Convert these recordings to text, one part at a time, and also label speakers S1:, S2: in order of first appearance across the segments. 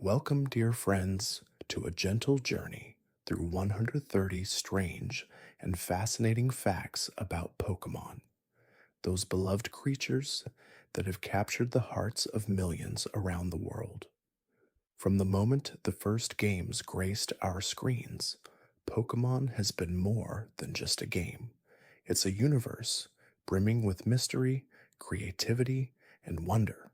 S1: Welcome, dear friends, to a gentle journey through 130 strange and fascinating facts about Pokémon, those beloved creatures that have captured the hearts of millions around the world. From the moment the first games graced our screens, Pokémon has been more than just a game. It's a universe brimming with mystery, creativity, and wonder.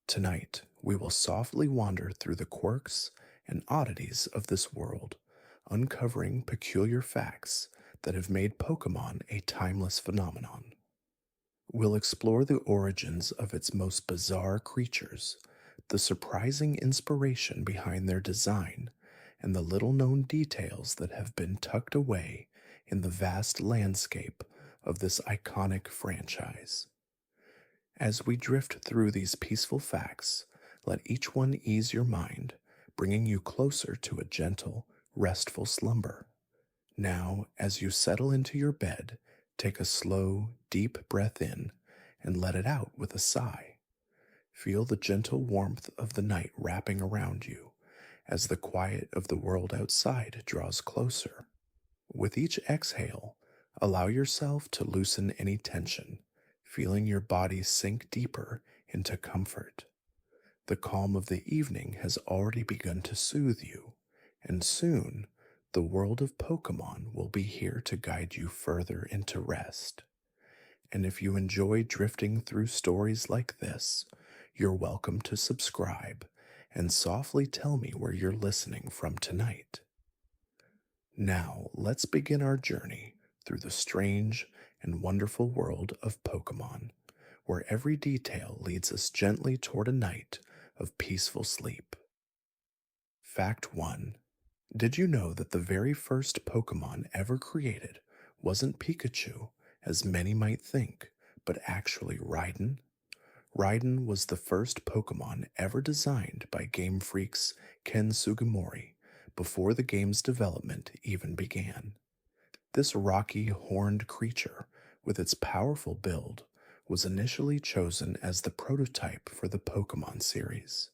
S1: Tonight, we will softly wander through the quirks and oddities of this world, uncovering peculiar facts that have made Pokemon a timeless phenomenon. We'll explore the origins of its most bizarre creatures, the surprising inspiration behind their design, and the little known details that have been tucked away in the vast landscape of this iconic franchise. As we drift through these peaceful facts, let each one ease your mind, bringing you closer to a gentle, restful slumber. Now, as you settle into your bed, take a slow, deep breath in and let it out with a sigh. Feel the gentle warmth of the night wrapping around you as the quiet of the world outside draws closer. With each exhale, allow yourself to loosen any tension, feeling your body sink deeper into comfort. The calm of the evening has already begun to soothe you, and soon the world of Pokemon will be here to guide you further into rest. And if you enjoy drifting through stories like this, you're welcome to subscribe and softly tell me where you're listening from tonight. Now, let's begin our journey through the strange and wonderful world of Pokemon, where every detail leads us gently toward a night of peaceful sleep. Fact 1. Did you know that the very first Pokemon ever created wasn't Pikachu, as many might think, but actually Raiden? Raiden was the first Pokemon ever designed by Game Freak's Ken Sugimori before the game's development even began. This rocky, horned creature, with its powerful build, was initially chosen as the prototype for the Pokemon series.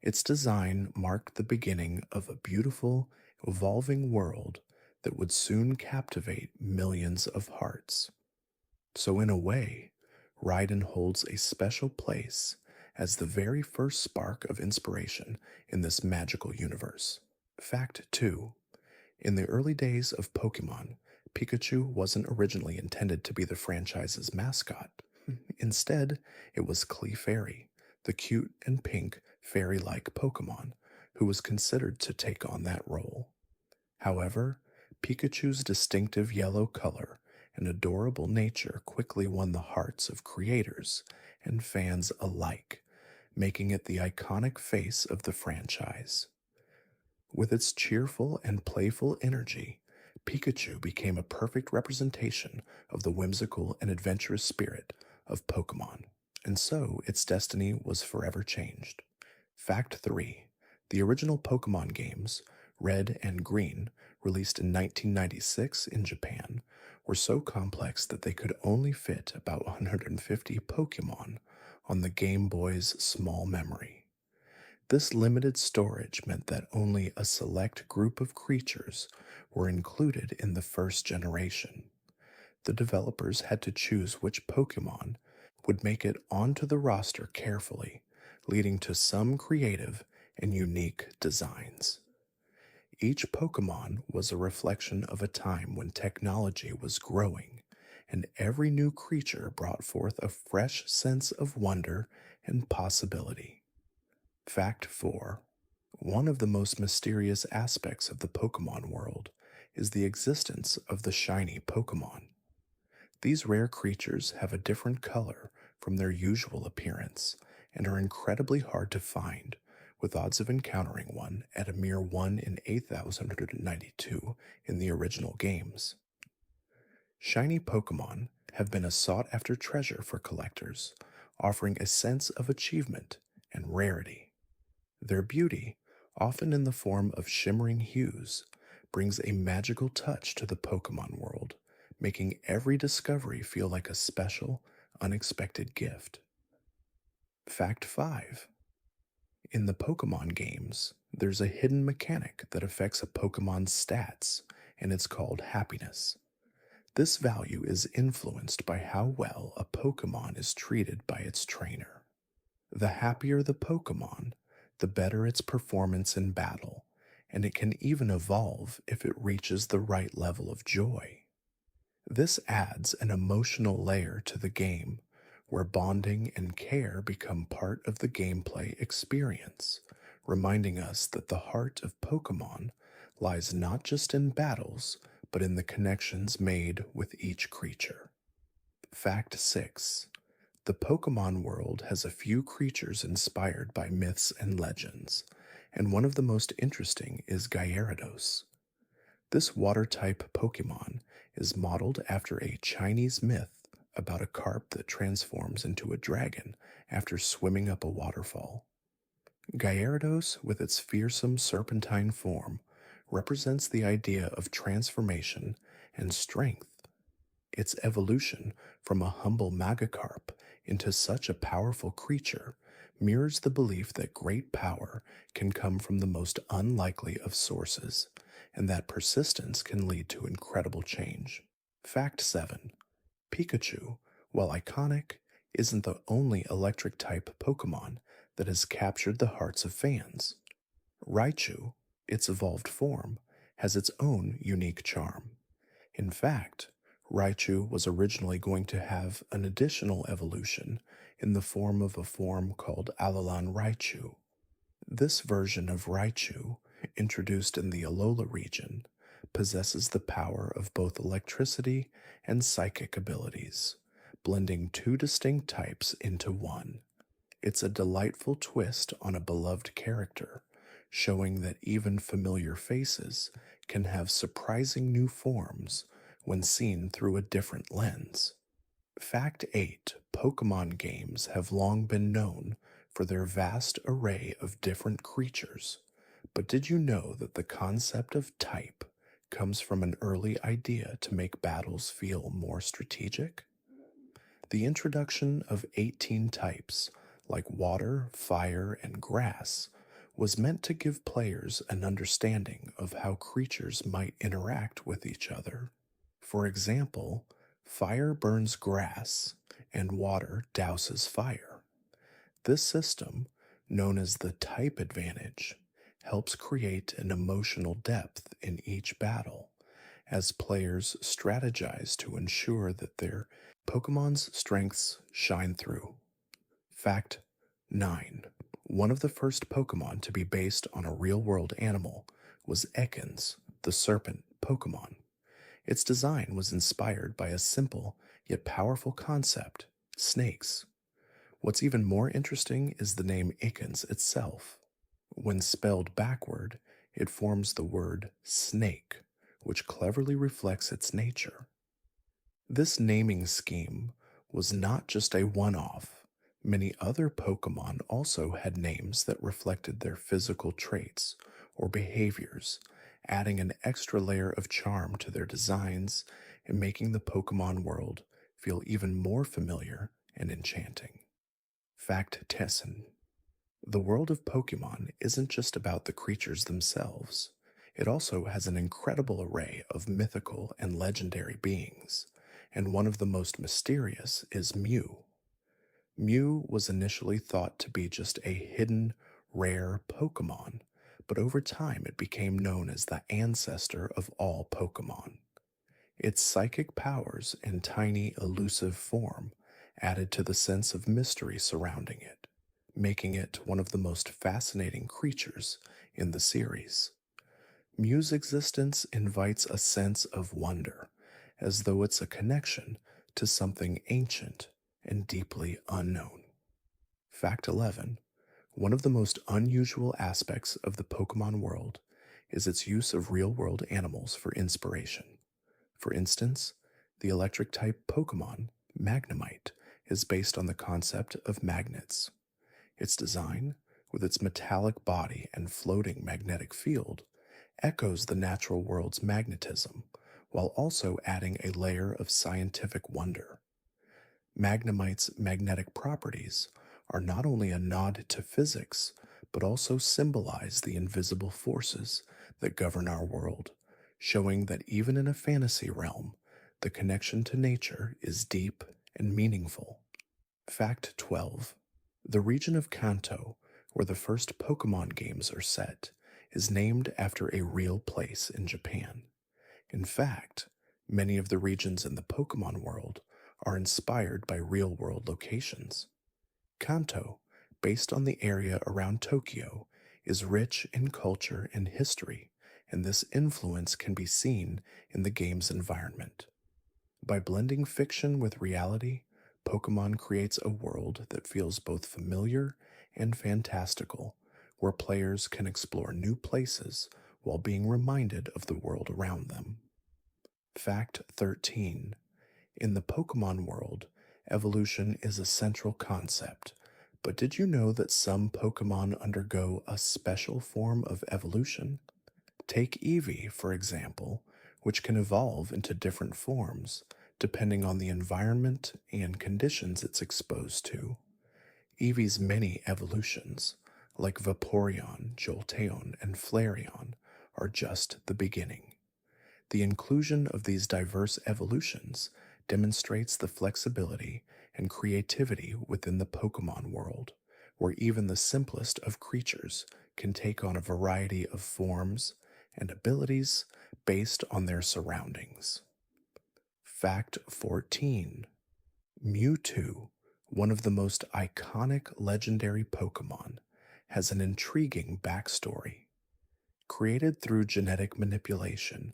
S1: Its design marked the beginning of a beautiful, evolving world that would soon captivate millions of hearts. So, in a way, Raiden holds a special place as the very first spark of inspiration in this magical universe. Fact 2. In the early days of Pokemon, Pikachu wasn't originally intended to be the franchise's mascot. Instead, it was Clefairy, the cute and pink fairy-like Pokemon, who was considered to take on that role. However, Pikachu's distinctive yellow color and adorable nature quickly won the hearts of creators and fans alike, making it the iconic face of the franchise. With its cheerful and playful energy, Pikachu became a perfect representation of the whimsical and adventurous spirit of Pokemon, and so its destiny was forever changed. Fact 3. The original Pokemon games, Red and Green, released in 1996 in Japan, were so complex that they could only fit about 150 Pokemon on the Game Boy's small memory. This limited storage meant that only a select group of creatures were included in the first generation. The developers had to choose which Pokemon would make it onto the roster carefully, leading to some creative and unique designs. Each Pokemon was a reflection of a time when technology was growing, and every new creature brought forth a fresh sense of wonder and possibility. Fact 4. One of the most mysterious aspects of the Pokemon world is the existence of the shiny Pokemon. These rare creatures have a different color from their usual appearance and are incredibly hard to find, with odds of encountering one at a mere 1 in 8,192 in the original games. Shiny Pokemon have been a sought-after treasure for collectors, offering a sense of achievement and rarity. Their beauty, often in the form of shimmering hues, brings a magical touch to the Pokemon world, making every discovery feel like a special, unexpected gift. Fact 5. In the Pokemon games, there's a hidden mechanic that affects a Pokemon's stats, and it's called happiness. This value is influenced by how well a Pokemon is treated by its trainer. The happier the Pokemon, the better its performance in battle, and it can even evolve if it reaches the right level of joy. This adds an emotional layer to the game where bonding and care become part of the gameplay experience, reminding us that the heart of Pokemon lies not just in battles, but in the connections made with each creature. Fact 6. The Pokemon world has a few creatures inspired by myths and legends, and one of the most interesting is Gyarados. This water type Pokemon is modeled after a Chinese myth about a carp that transforms into a dragon after swimming up a waterfall. Gyarados, with its fearsome serpentine form, represents the idea of transformation and strength. Its evolution from a humble Magikarp into such a powerful creature mirrors the belief that great power can come from the most unlikely of sources, and that persistence can lead to incredible change. Fact 7. Pikachu, while iconic, isn't the only electric type Pokemon that has captured the hearts of fans. Raichu, its evolved form, has its own unique charm. In fact, Raichu was originally going to have an additional evolution in the form of a form called Alolan Raichu. This version of Raichu, introduced in the Alola region, possesses the power of both electricity and psychic abilities, blending two distinct types into one. It's a delightful twist on a beloved character, showing that even familiar faces can have surprising new forms when seen through a different lens. Fact 8. Pokemon games have long been known for their vast array of different creatures, but did you know that the concept of type comes from an early idea to make battles feel more strategic? The introduction of 18 types, like water, fire, and grass, was meant to give players an understanding of how creatures might interact with each other. For example, fire burns grass and water douses fire. This system, known as the type advantage, helps create an emotional depth in each battle as players strategize to ensure that their Pokemon's strengths shine through. Fact 9. One of the first Pokemon to be based on a real-world animal was Ekans, the serpent Pokemon. Its design was inspired by a simple yet powerful concept: snakes. What's even more interesting is the name Ekans itself. When spelled backward, it forms the word snake, which cleverly reflects its nature. This naming scheme was not just a one-off. Many other Pokemon also had names that reflected their physical traits or behaviors, adding an extra layer of charm to their designs and making the Pokemon world feel even more familiar and enchanting. Fact 10. The world of Pokemon isn't just about the creatures themselves. It also has an incredible array of mythical and legendary beings, and one of the most mysterious is Mew. Mew was initially thought to be just a hidden, rare Pokemon, but over time it became known as the ancestor of all Pokemon. Its psychic powers and tiny, elusive form added to the sense of mystery surrounding it, making it one of the most fascinating creatures in the series. Mew's existence invites a sense of wonder, as though it's a connection to something ancient and deeply unknown. Fact 11. One of the most unusual aspects of the Pokemon world is its use of real-world animals for inspiration. For instance, the electric-type Pokemon, Magnemite, is based on the concept of magnets. Its design, with its metallic body and floating magnetic field, echoes the natural world's magnetism, while also adding a layer of scientific wonder. Magnemite's magnetic properties are not only a nod to physics, but also symbolize the invisible forces that govern our world, showing that even in a fantasy realm, the connection to nature is deep and meaningful. Fact 12. The region of Kanto, where the first Pokemon games are set, is named after a real place in Japan. In fact, many of the regions in the Pokemon world are inspired by real world locations. Kanto, based on the area around Tokyo, is rich in culture and history, and this influence can be seen in the game's environment. By blending fiction with reality, Pokemon creates a world that feels both familiar and fantastical, where players can explore new places while being reminded of the world around them. Fact 13. In the Pokemon world, evolution is a central concept, but did you know that some Pokemon undergo a special form of evolution? Take Eevee, for example, which can evolve into different forms depending on the environment and conditions it's exposed to. Eevee's many evolutions, like Vaporeon, Jolteon, and Flareon, are just the beginning. The inclusion of these diverse evolutions demonstrates the flexibility and creativity within the Pokemon world, where even the simplest of creatures can take on a variety of forms and abilities based on their surroundings. Fact 14. Mewtwo, one of the most iconic legendary Pokemon, has an intriguing backstory. Created through genetic manipulation,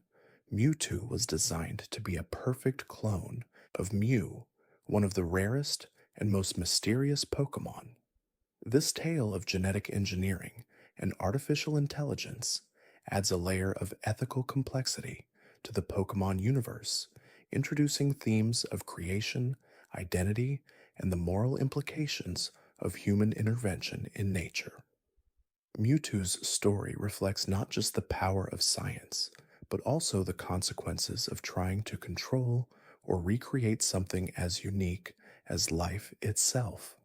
S1: Mewtwo was designed to be a perfect clone of Mew, one of the rarest and most mysterious Pokemon. This tale of genetic engineering and artificial intelligence adds a layer of ethical complexity to the Pokemon universe, introducing themes of creation, identity, and the moral implications of human intervention in nature. Mewtwo's story reflects not just the power of science, but also the consequences of trying to control or recreate something as unique as life itself.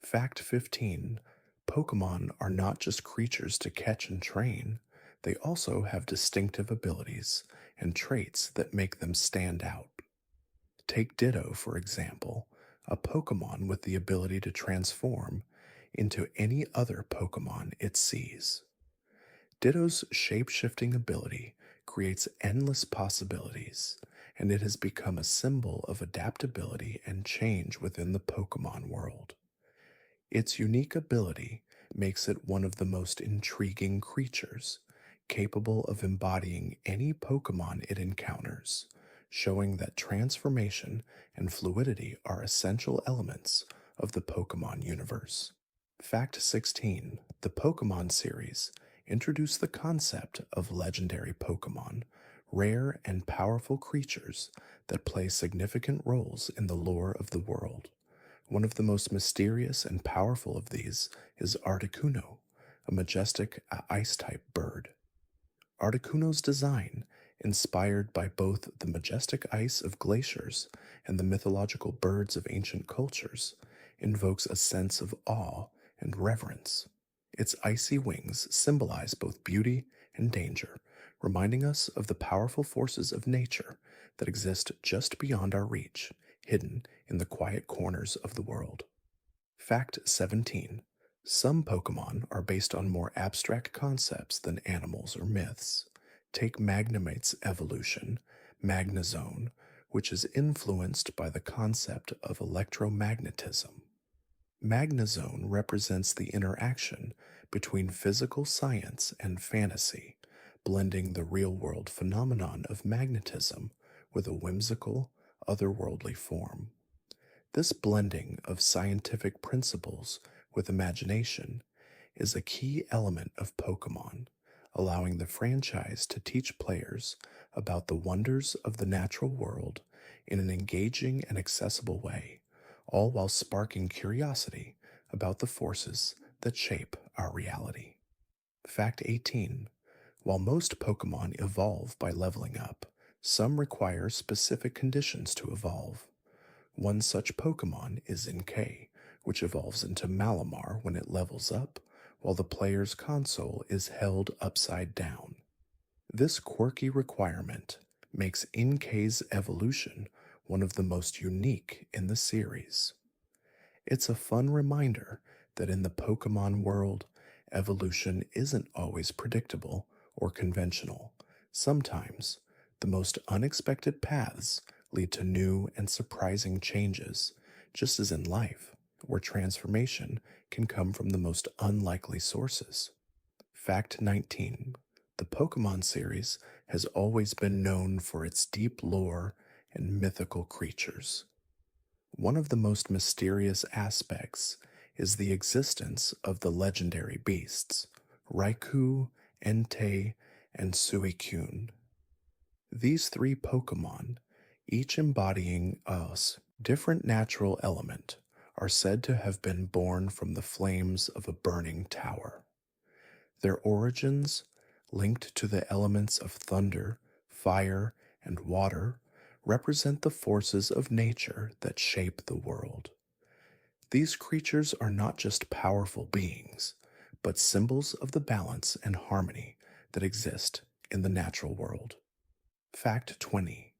S1: Fact 15. Pokemon are not just creatures to catch and train, they also have distinctive abilities and traits that make them stand out. Take Ditto, for example, a Pokemon with the ability to transform into any other Pokemon it sees. Ditto's shape-shifting ability creates endless possibilities, and it has become a symbol of adaptability and change within the Pokemon world. Its unique ability makes it one of the most intriguing creatures, capable of embodying any Pokemon it encounters, showing that transformation and fluidity are essential elements of the Pokemon universe. Fact 16. The Pokemon series introduced the concept of legendary Pokemon, rare and powerful creatures that play significant roles in the lore of the world. One of the most mysterious and powerful of these is Articuno, a majestic ice-type bird. Articuno's design, inspired by both the majestic ice of glaciers and the mythological birds of ancient cultures, invokes a sense of awe and reverence. Its icy wings symbolize both beauty and danger, reminding us of the powerful forces of nature that exist just beyond our reach, hidden in the quiet corners of the world. Fact 17. Some Pokemon are based on more abstract concepts than animals or myths. Take Magnamate's evolution, Magnezone, which is influenced by the concept of electromagnetism. Magnezone represents the interaction between physical science and fantasy, blending the real-world phenomenon of magnetism with a whimsical, otherworldly form. This blending of scientific principles with imagination is a key element of Pokemon, allowing the franchise to teach players about the wonders of the natural world in an engaging and accessible way, all while sparking curiosity about the forces that shape our reality. Fact 18. While most Pokemon evolve by leveling up, some require specific conditions to evolve. One such Pokemon is Inkay, which evolves into Malamar when it levels up, while the player's console is held upside down. This quirky requirement makes Inkay's evolution one of the most unique in the series. It's a fun reminder that in the Pokemon world, evolution isn't always predictable or conventional. Sometimes, the most unexpected paths lead to new and surprising changes, just as in life, where transformation can come from the most unlikely sources. Fact 19. The Pokemon series has always been known for its deep lore and mythical creatures. One of the most mysterious aspects is the existence of the legendary beasts, Raikou, Entei, and Suicune. These three Pokemon, each embodying different natural element, are said to have been born from the flames of a burning tower. Their origins, linked to the elements of thunder, fire, and water, represent the forces of nature that shape the world. These creatures are not just powerful beings, but symbols of the balance and harmony that exist in the natural world. Fact 20.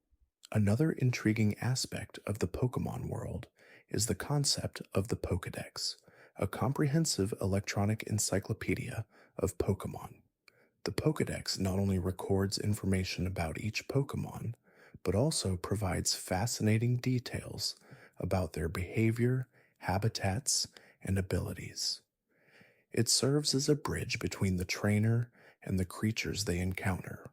S1: Another intriguing aspect of the Pokemon world is the concept of the Pokédex, a comprehensive electronic encyclopedia of Pokemon. The Pokédex not only records information about each Pokemon, but also provides fascinating details about their behavior, habitats, and abilities. It serves as a bridge between the trainer and the creatures they encounter,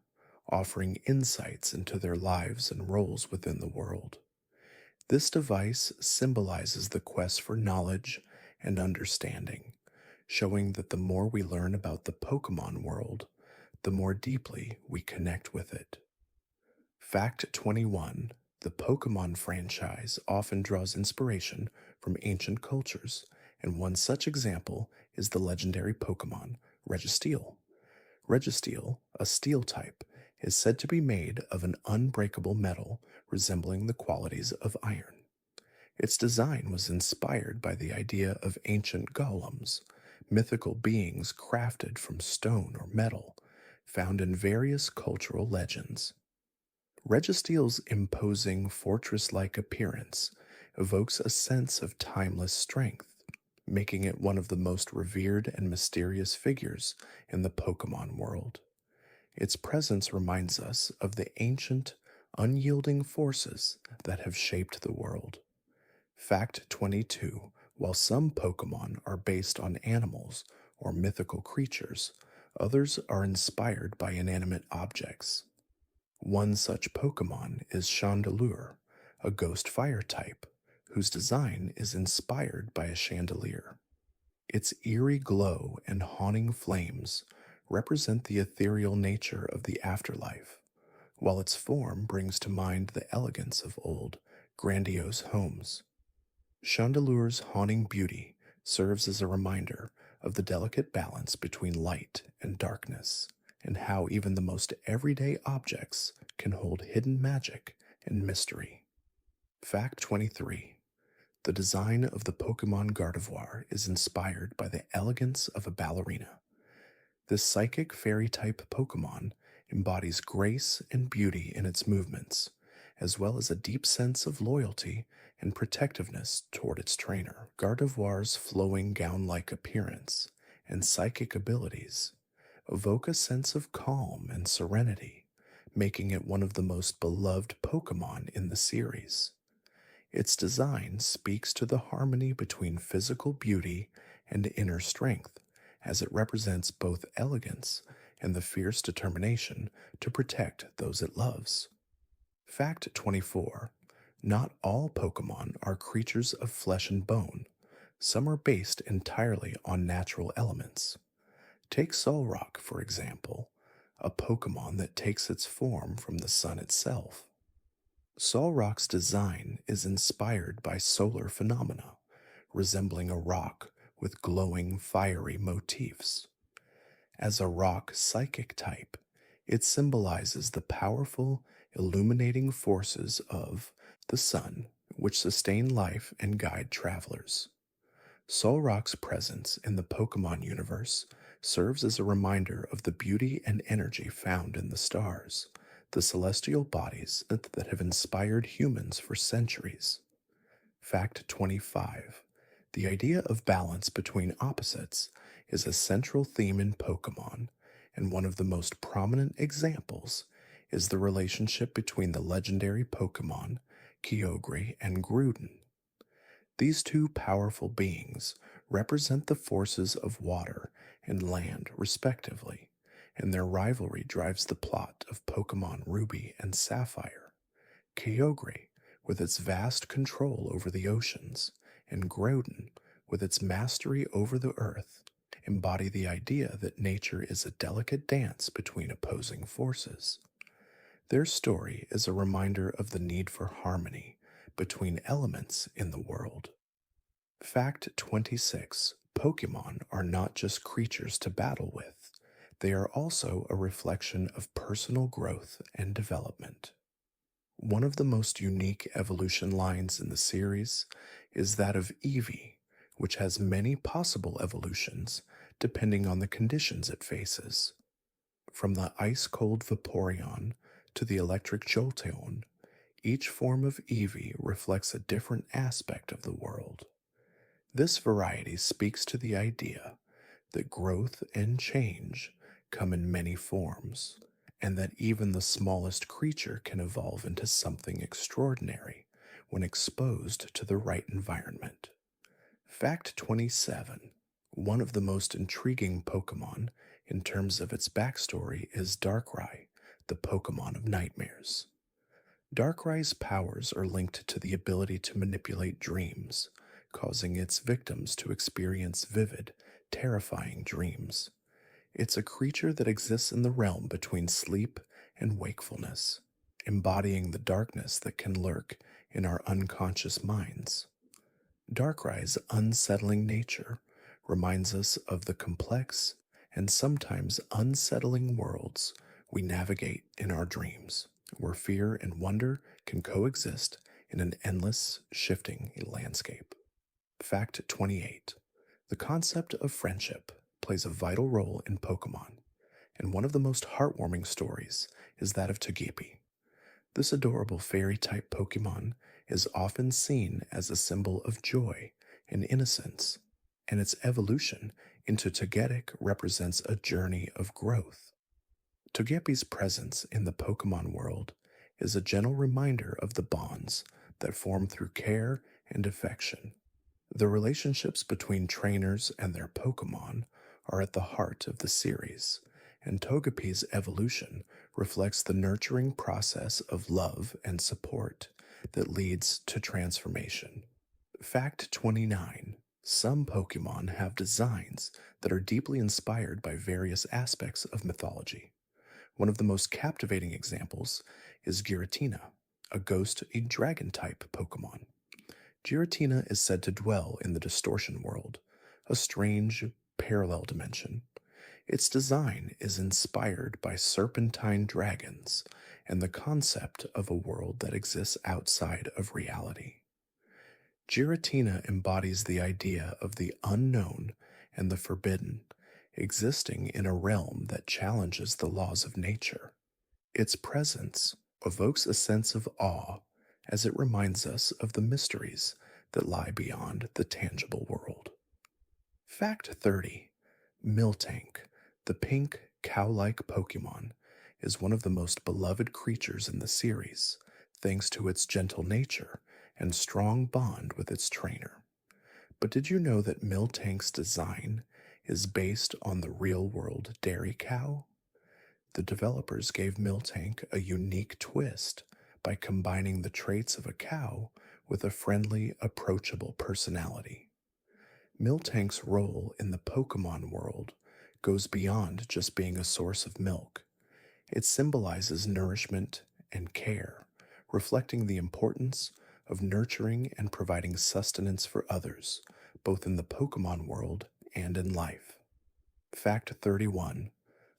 S1: offering insights into their lives and roles within the world. This device symbolizes the quest for knowledge and understanding, showing that the more we learn about the Pokemon world, the more deeply we connect with it. Fact 21. The Pokemon franchise often draws inspiration from ancient cultures, and one such example is the legendary Pokemon, Registeel. Registeel, a steel type, is said to be made of an unbreakable metal resembling the qualities of iron. Its design was inspired by the idea of ancient golems, mythical beings crafted from stone or metal, found in various cultural legends. Registeel's imposing fortress-like appearance evokes a sense of timeless strength, making it one of the most revered and mysterious figures in the Pokemon world. Its presence reminds us of the ancient, unyielding forces that have shaped the world. Fact 22. While some Pokemon are based on animals or mythical creatures, others are inspired by inanimate objects. One such Pokemon is Chandelure, a ghost fire type, whose design is inspired by a chandelier. Its eerie glow and haunting flames represent the ethereal nature of the afterlife, while its form brings to mind the elegance of old, grandiose homes. Chandelure's haunting beauty serves as a reminder of the delicate balance between light and darkness, and how even the most everyday objects can hold hidden magic and mystery. Fact 23. The design of the Pokemon Gardevoir is inspired by the elegance of a ballerina. This psychic fairy-type Pokemon embodies grace and beauty in its movements, as well as a deep sense of loyalty and protectiveness toward its trainer. Gardevoir's flowing gown-like appearance and psychic abilities evoke a sense of calm and serenity, making it one of the most beloved Pokemon in the series. Its design speaks to the harmony between physical beauty and inner strength, as it represents both elegance and the fierce determination to protect those it loves. Fact 24. Not all Pokemon are creatures of flesh and bone. Some are based entirely on natural elements. Take Solrock, for example, a Pokemon that takes its form from the sun itself. Solrock's design is inspired by solar phenomena, resembling a rock with glowing, fiery motifs. As a rock psychic type, it symbolizes the powerful, illuminating forces of the sun, which sustain life and guide travelers. Solrock's presence in the Pokemon universe serves as a reminder of the beauty and energy found in the stars, the celestial bodies that have inspired humans for centuries. Fact 25. The idea of balance between opposites is a central theme in Pokemon, and one of the most prominent examples is the relationship between the legendary Pokemon Kyogre and Groudon. These two powerful beings represent the forces of water and land, respectively, and their rivalry drives the plot of Pokemon Ruby and Sapphire. Kyogre, with its vast control over the oceans, and Groudon, with its mastery over the earth, embody the idea that nature is a delicate dance between opposing forces. Their story is a reminder of the need for harmony between elements in the world. Fact 26. Pokemon are not just creatures to battle with, they are also a reflection of personal growth and development. One of the most unique evolution lines in the series is that of Eevee, which has many possible evolutions depending on the conditions it faces. From the ice-cold Vaporeon to the electric Jolteon, each form of Eevee reflects a different aspect of the world. This variety speaks to the idea that growth and change come in many forms, and that even the smallest creature can evolve into something extraordinary when exposed to the right environment. Fact 27. One of the most intriguing Pokemon in terms of its backstory is Darkrai, the Pokemon of nightmares. Darkrai's powers are linked to the ability to manipulate dreams, causing its victims to experience vivid, terrifying dreams. It's a creature that exists in the realm between sleep and wakefulness, embodying the darkness that can lurk in our unconscious minds. Darkrai's unsettling nature reminds us of the complex and sometimes unsettling worlds we navigate in our dreams, where fear and wonder can coexist in an endless, shifting landscape. Fact 28. The concept of friendship plays a vital role in Pokemon, and one of the most heartwarming stories is that of Togepi. This adorable fairy-type Pokemon is often seen as a symbol of joy and innocence, and its evolution into Togetic represents a journey of growth. Togepi's presence in the Pokemon world is a gentle reminder of the bonds that form through care and affection. The relationships between trainers and their Pokemon are at the heart of the series, and Togepi's evolution reflects the nurturing process of love and support that leads to transformation. Fact 29. Some Pokemon have designs that are deeply inspired by various aspects of mythology. One of the most captivating examples is Giratina, a dragon-type Pokemon. Giratina is said to dwell in the Distortion World, a strange, parallel dimension. Its design is inspired by serpentine dragons and the concept of a world that exists outside of reality. Giratina embodies the idea of the unknown and the forbidden, existing in a realm that challenges the laws of nature. Its presence evokes a sense of awe as it reminds us of the mysteries that lie beyond the tangible world. Fact 30. Miltank, the pink, cow-like Pokemon, is one of the most beloved creatures in the series, thanks to its gentle nature and strong bond with its trainer. But did you know that Miltank's design is based on the real-world dairy cow? The developers gave Miltank a unique twist by combining the traits of a cow with a friendly, approachable personality. Miltank's role in the Pokemon world goes beyond just being a source of milk. It symbolizes nourishment and care, reflecting the importance of nurturing and providing sustenance for others, both in the Pokemon world and in life. Fact 31.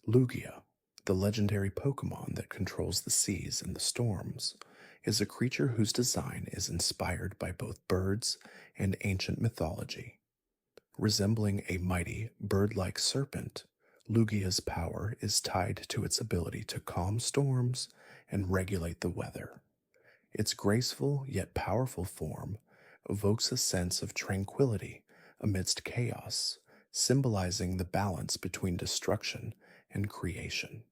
S1: Lugia, the legendary Pokemon that controls the seas and the storms, is a creature whose design is inspired by both birds and ancient mythology. Resembling a mighty bird like serpent, Lugia's power is tied to its ability to calm storms and regulate the weather. Its graceful yet powerful form evokes a sense of tranquility amidst chaos, symbolizing the balance between destruction and creation.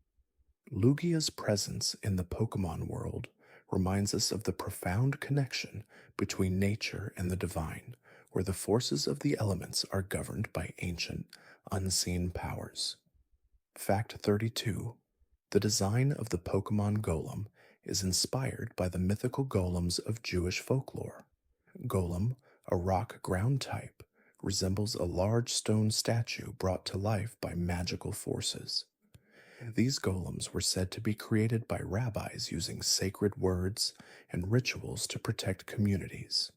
S1: Lugia's presence in the Pokemon world reminds us of the profound connection between nature and the divine, where the forces of the elements are governed by ancient, unseen powers. Fact 32: the design of the Pokemon Golem is inspired by the mythical golems of Jewish folklore. Golem, a rock ground type, resembles a large stone statue brought to life by magical forces. These golems were said to be created by rabbis using sacred words and rituals to protect communities.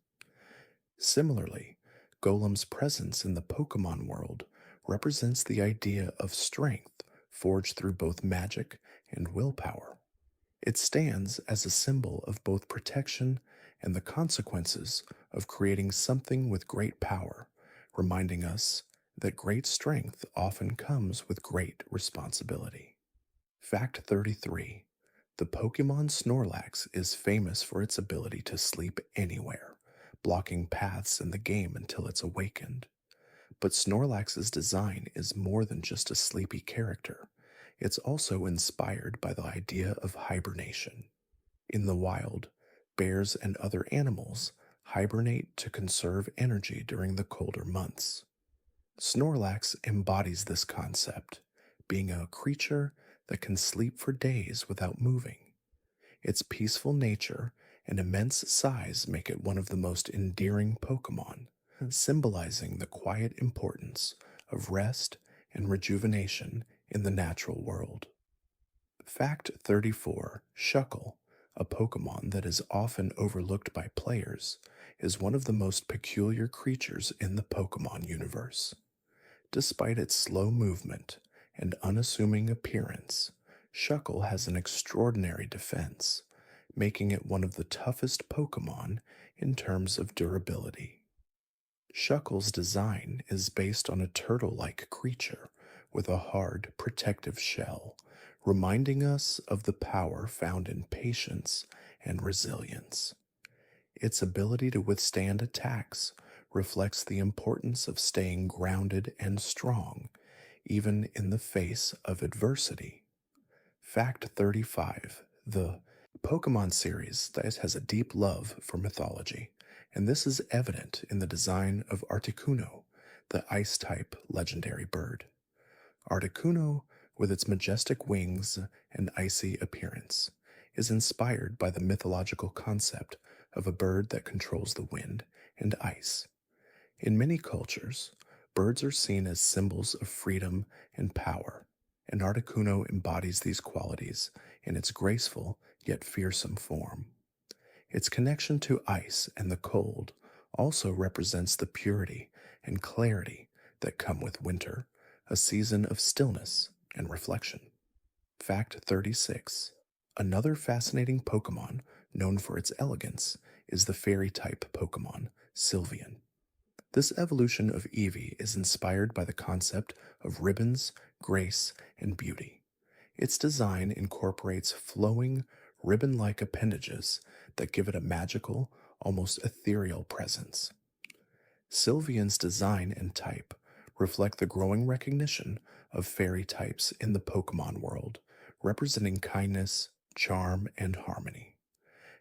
S1: Similarly, Golem's presence in the Pokemon world represents the idea of strength forged through both magic and willpower. It stands as a symbol of both protection and the consequences of creating something with great power, reminding us that great strength often comes with great responsibility. Fact 33: the Pokemon Snorlax is famous for its ability to sleep anywhere, blocking paths in the game until it's awakened. But Snorlax's design is more than just a sleepy character. It's also inspired by the idea of hibernation. In the wild, bears and other animals hibernate to conserve energy during the colder months. Snorlax embodies this concept, being a creature that can sleep for days without moving. Its peaceful nature and immense size make it one of the most endearing Pokemon, symbolizing the quiet importance of rest and rejuvenation in the natural world. Fact 34: Shuckle, a Pokemon that is often overlooked by players, is one of the most peculiar creatures in the Pokemon universe. Despite its slow movement and unassuming appearance, Shuckle has an extraordinary defense, making it one of the toughest Pokemon in terms of durability. Shuckle's design is based on a turtle like creature with a hard, protective shell, reminding us of the power found in patience and resilience. Its ability to withstand attacks reflects the importance of staying grounded and strong, even in the face of adversity. Fact 35: the Pokemon series has a deep love for mythology, and this is evident in the design of Articuno, the ice-type legendary bird. Articuno, with its majestic wings and icy appearance, is inspired by the mythological concept of a bird that controls the wind and ice. In many cultures, birds are seen as symbols of freedom and power, and Articuno embodies these qualities in its graceful yet fearsome form. Its connection to ice and the cold also represents the purity and clarity that come with winter, a season of stillness and reflection. Fact 36: another fascinating Pokemon known for its elegance is the fairy-type Pokemon, Sylveon. This evolution of Eevee is inspired by the concept of ribbons, grace, and beauty. Its design incorporates flowing, ribbon-like appendages that give it a magical, almost ethereal presence. Sylveon's design and type reflect the growing recognition of fairy types in the Pokemon world, representing kindness, charm, and harmony.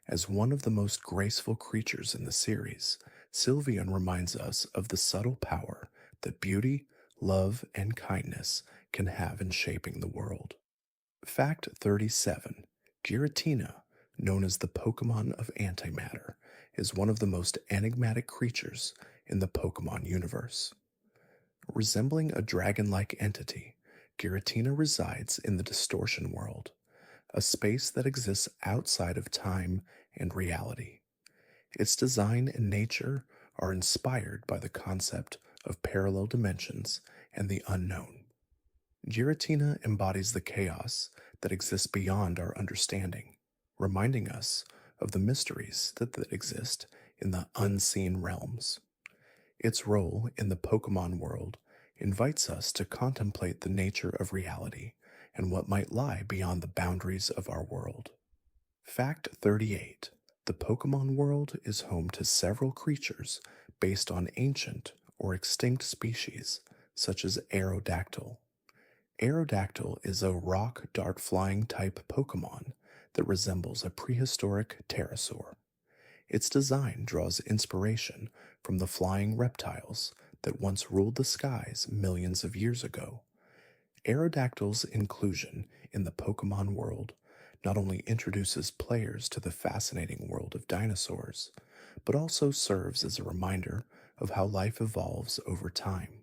S1: As one of the most graceful creatures in the series, Sylveon reminds us of the subtle power that beauty, love, and kindness can have in shaping the world. Fact 37: Giratina, known as the Pokemon of Antimatter, is one of the most enigmatic creatures in the Pokemon universe. Resembling a dragon-like entity, Giratina resides in the Distortion World, a space that exists outside of time and reality. Its design and nature are inspired by the concept of parallel dimensions and the unknown. Giratina embodies the chaos that exists beyond our understanding, reminding us of the mysteries that exist in the unseen realms. Its role in the Pokemon world invites us to contemplate the nature of reality and what might lie beyond the boundaries of our world. Fact 38. The Pokemon world is home to several creatures based on ancient or extinct species, such as Aerodactyl. Aerodactyl is a rock dart flying type Pokemon that resembles a prehistoric pterosaur. Its design draws inspiration from the flying reptiles that once ruled the skies millions of years ago. Aerodactyl's inclusion in the Pokemon world not only introduces players to the fascinating world of dinosaurs, but also serves as a reminder of how life evolves over time.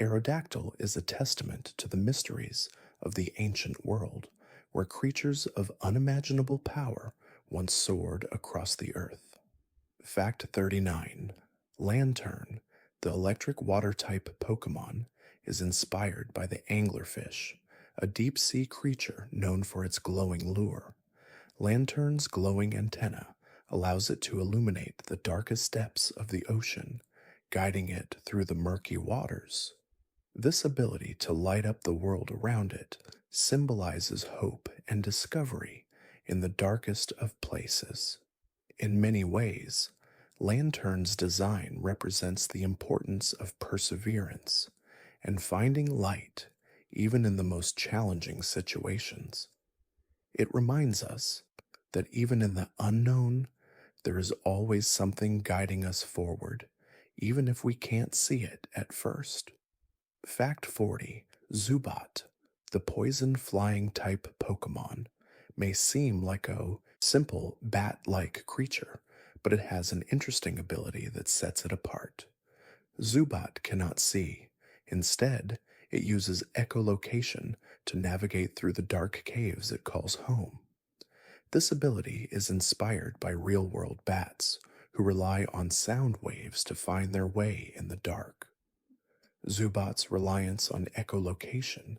S1: Aerodactyl is a testament to the mysteries of the ancient world, where creatures of unimaginable power once soared across the earth. Fact 39. Lantern, the electric water type Pokemon, is inspired by the anglerfish, a deep sea creature known for its glowing lure. Lantern's glowing antenna allows it to illuminate the darkest depths of the ocean, guiding it through the murky waters. This ability to light up the world around it symbolizes hope and discovery in the darkest of places. In many ways, Lantern's design represents the importance of perseverance and finding light even in the most challenging situations. It reminds us that even in the unknown, there is always something guiding us forward, even if we can't see it at first. Fact 40. Zubat, the poison flying type Pokemon, may seem like a simple bat like creature, but it has an interesting ability that sets it apart. Zubat cannot see. Instead, it uses echolocation to navigate through the dark caves it calls home. This ability is inspired by real world bats, who rely on sound waves to find their way in the dark. Zubat's reliance on echolocation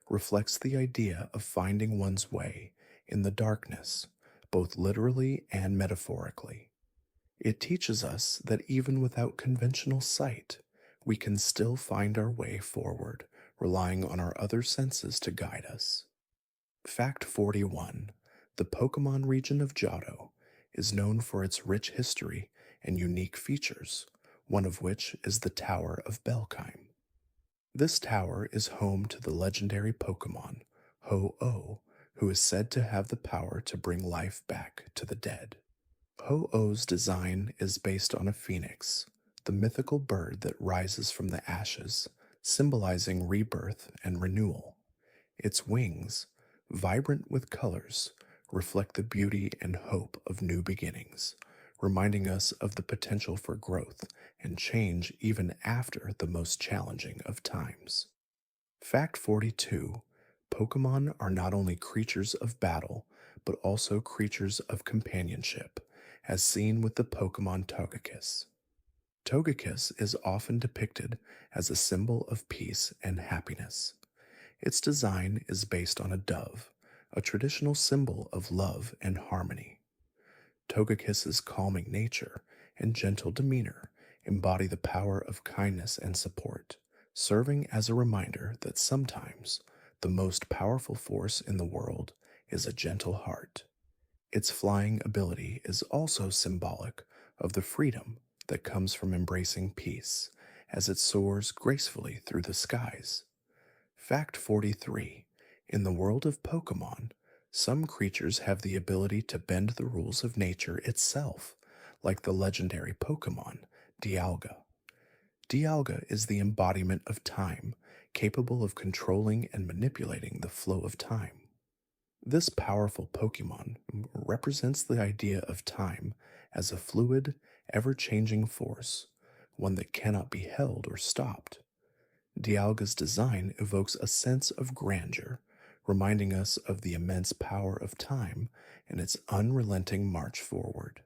S1: reflects the idea of finding one's way in the darkness, both literally and metaphorically. It teaches us that even without conventional sight, we can still find our way forward, relying on our other senses to guide us. Fact 41. The Pokemon region of Johto is known for its rich history and unique features, one of which is the Tower of Belkheim. This tower is home to the legendary Pokemon Ho-Oh, who is said to have the power to bring life back to the dead. Ho-Oh's design is based on a phoenix, the mythical bird that rises from the ashes, symbolizing rebirth and renewal. Its wings, vibrant with colors, reflect the beauty and hope of new beginnings, reminding us of the potential for growth and change even after the most challenging of times. Fact 42. Pokemon are not only creatures of battle, but also creatures of companionship, as seen with the Pokemon Togekiss. Togekiss is often depicted as a symbol of peace and happiness. Its design is based on a dove, a traditional symbol of love and harmony. Togekiss's calming nature and gentle demeanor embody the power of kindness and support, serving as a reminder that sometimes the most powerful force in the world is a gentle heart. Its flying ability is also symbolic of the freedom that comes from embracing peace as it soars gracefully through the skies. Fact 43. In the world of Pokemon, some creatures have the ability to bend the rules of nature itself, like the legendary Pokemon, Dialga. Dialga is the embodiment of time, capable of controlling and manipulating the flow of time. This powerful Pokemon represents the idea of time as a fluid, ever changing force, one that cannot be held or stopped. Dialga's design evokes a sense of grandeur, reminding us of the immense power of time and its unrelenting march forward.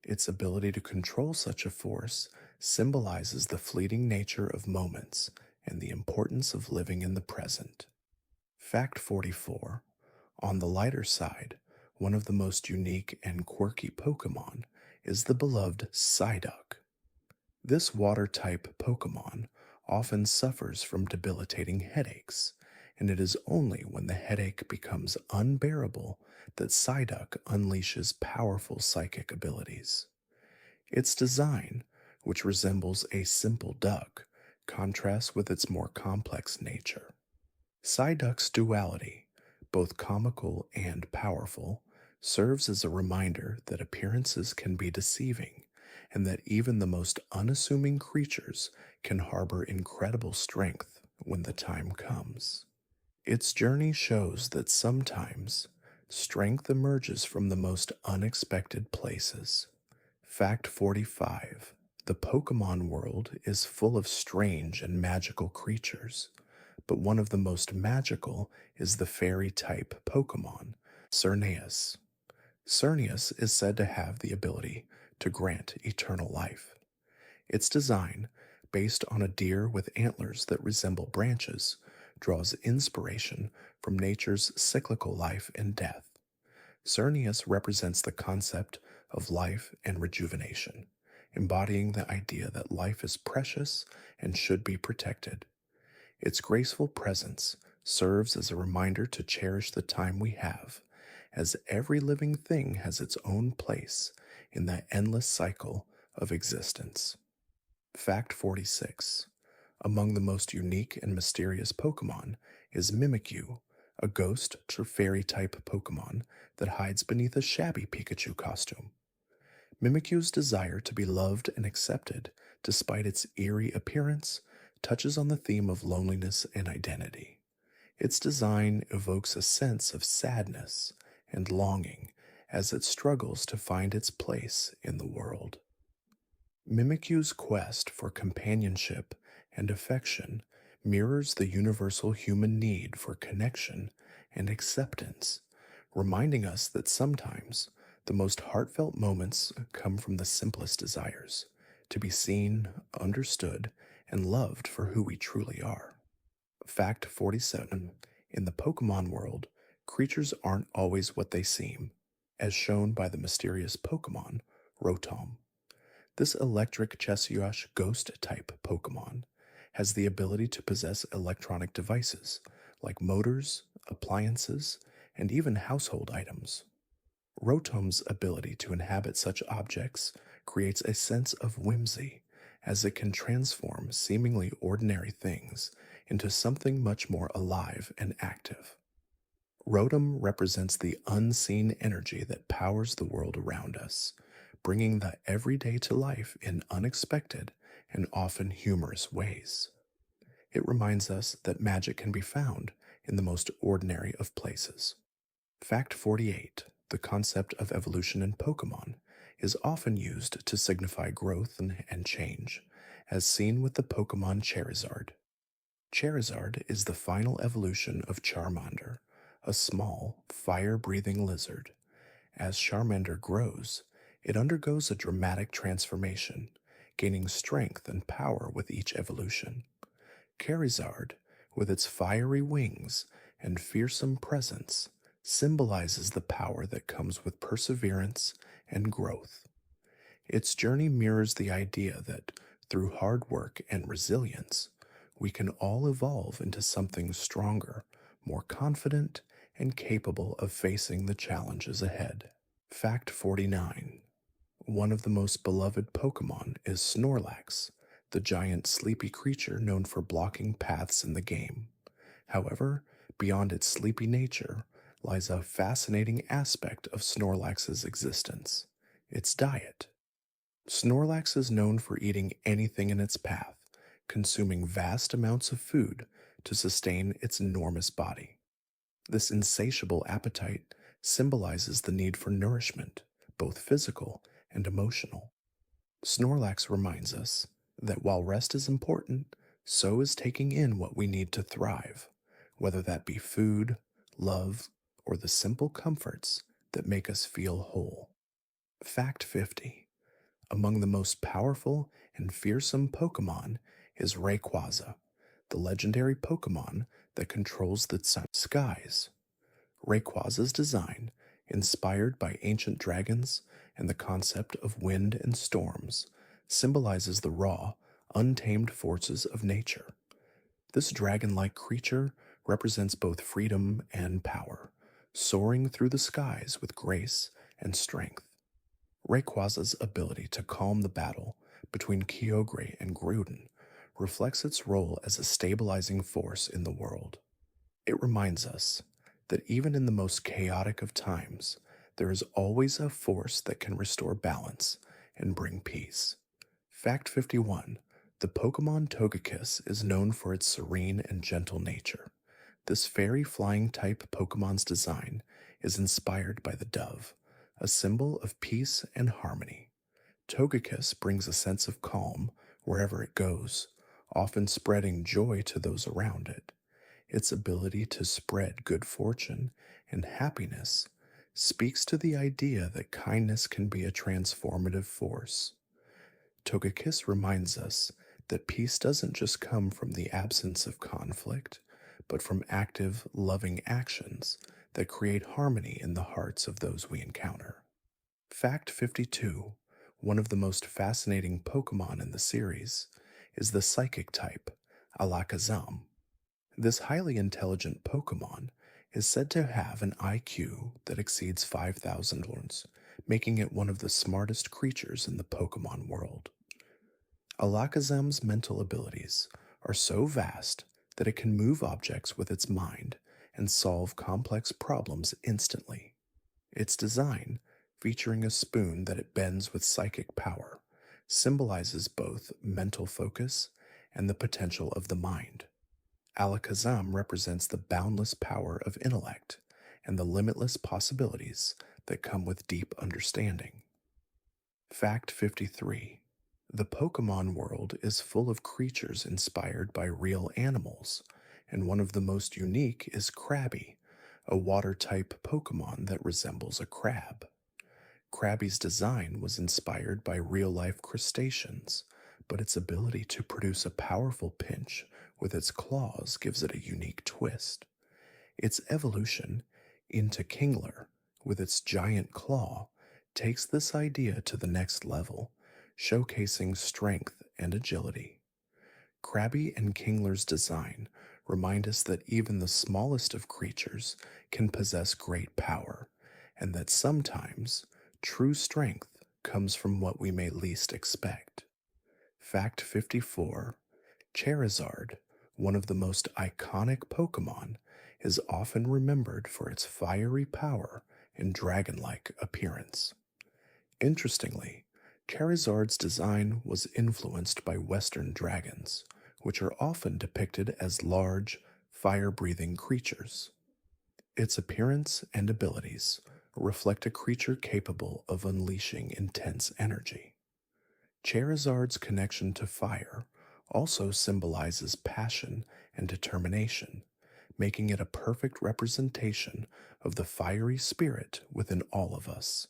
S1: Its ability to control such a force symbolizes the fleeting nature of moments and the importance of living in the present. Fact 44. On the lighter side, one of the most unique and quirky Pokemon is the beloved Psyduck. This water type Pokemon often suffers from debilitating headaches, and it is only when the headache becomes unbearable that Psyduck unleashes powerful psychic abilities. Its design, which resembles a simple duck, contrasts with its more complex nature. Psyduck's duality, both comical and powerful, serves as a reminder that appearances can be deceiving and that even the most unassuming creatures can harbor incredible strength when the time comes. Its journey shows that sometimes strength emerges from the most unexpected places. Fact 45. The Pokemon world is full of strange and magical creatures, but one of the most magical is the fairy type Pokemon, Cerneus. Cerneus is said to have the ability to grant eternal life. Its design, based on a deer with antlers that resemble branches, draws inspiration from nature's cyclical life and death. Cerneus represents the concept of life and rejuvenation, embodying the idea that life is precious and should be protected. Its graceful presence serves as a reminder to cherish the time we have, as every living thing has its own place in that endless cycle of existence. Fact 46. Among the most unique and mysterious Pokemon is Mimikyu, a ghost or fairy type Pokemon that hides beneath a shabby Pikachu costume. Mimikyu's desire to be loved and accepted, despite its eerie appearance, touches on the theme of loneliness and identity. Its design evokes a sense of sadness and longing as it struggles to find its place in the world. Mimikyu's quest for companionship and affection mirrors the universal human need for connection and acceptance, reminding us that sometimes the most heartfelt moments come from the simplest desires to be seen, understood, and loved for who we truly are. Fact 47. In the Pokemon world, creatures aren't always what they seem, as shown by the mysterious Pokemon, Rotom. This electric Cheshire ghost type Pokemon has the ability to possess electronic devices like motors, appliances, and even household items. Rotom's ability to inhabit such objects creates a sense of whimsy as it can transform seemingly ordinary things into something much more alive and active. Rotom represents the unseen energy that powers the world around us, bringing the everyday to life in unexpected and often humorous ways. It reminds us that magic can be found in the most ordinary of places. Fact 48. The concept of evolution in Pokemon is often used to signify growth and change, as seen with the Pokemon Charizard. Charizard is the final evolution of Charmander, a small, fire-breathing lizard. As Charmander grows, it undergoes a dramatic transformation, gaining strength and power with each evolution. Charizard, with its fiery wings and fearsome presence, symbolizes the power that comes with perseverance and growth. Its journey mirrors the idea that, through hard work and resilience, we can all evolve into something stronger, more confident, and capable of facing the challenges ahead. Fact 49. One of the most beloved Pokemon is Snorlax, the giant sleepy creature known for blocking paths in the game. However, beyond its sleepy nature lies a fascinating aspect of Snorlax's existence: its diet. Snorlax is known for eating anything in its path, consuming vast amounts of food to sustain its enormous body. This insatiable appetite symbolizes the need for nourishment, both physical and emotional. Snorlax reminds us that while rest is important, so is taking in what we need to thrive, whether that be food, love, or the simple comforts that make us feel whole. Fact 50. Among the most powerful and fearsome Pokemon is Rayquaza, the legendary Pokemon that controls the skies. Rayquaza's design, inspired by ancient dragons and the concept of wind and storms, symbolizes the raw, untamed forces of nature. This dragon like creature represents both freedom and power, soaring through the skies with grace and strength. Rayquaza's ability to calm the battle between Kyogre and Groudon reflects its role as a stabilizing force in the world. It reminds us that even in the most chaotic of times, there is always a force that can restore balance and bring peace. Fact 51. The Pokemon Togekiss is known for its serene and gentle nature. This fairy flying type Pokemon's design is inspired by the dove, a symbol of peace and harmony. Togekiss brings a sense of calm wherever it goes, often spreading joy to those around it. Its ability to spread good fortune and happiness speaks to the idea that kindness can be a transformative force. Togekiss reminds us that peace doesn't just come from the absence of conflict, but from active, loving actions that create harmony in the hearts of those we encounter. Fact 52. One of the most fascinating Pokemon in the series is the psychic type, Alakazam. This highly intelligent Pokemon is said to have an IQ that exceeds 5,000 points, making it one of the smartest creatures in the Pokemon world. Alakazam's mental abilities are so vast that it can move objects with its mind and solve complex problems instantly. Its design, featuring a spoon that it bends with psychic power, symbolizes both mental focus and the potential of the mind. Alakazam represents the boundless power of intellect and the limitless possibilities that come with deep understanding. Fact 53. The Pokemon world is full of creatures inspired by real animals, and one of the most unique is Krabby, a water type Pokemon that resembles a crab. Krabby's design was inspired by real life crustaceans, but its ability to produce a powerful pinch with its claws gives it a unique twist. Its evolution into Kingler, with its giant claw, takes this idea to the next level, showcasing strength and agility. Krabby and Kingler's design remind us that even the smallest of creatures can possess great power, and that sometimes true strength comes from what we may least expect. Fact 54. Charizard, one of the most iconic Pokemon, is often remembered for its fiery power and dragon like appearance. Interestingly, Charizard's design was influenced by Western dragons, which are often depicted as large, fire breathing creatures. Its appearance and abilities reflect a creature capable of unleashing intense energy. Charizard's connection to fire also symbolizes passion and determination, making it a perfect representation of the fiery spirit within all of us.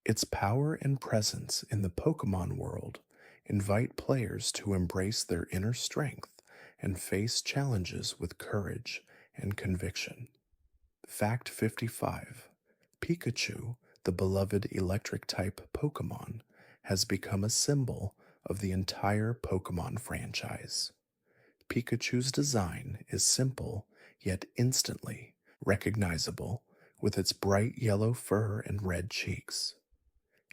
S1: Its power and presence in the Pokemon world invite players to embrace their inner strength and face challenges with courage and conviction. Fact 55. Pikachu, the beloved electric type Pokemon, has become a symbol of the entire Pokemon franchise. Pikachu's design is simple yet instantly recognizable, with its bright yellow fur and red cheeks.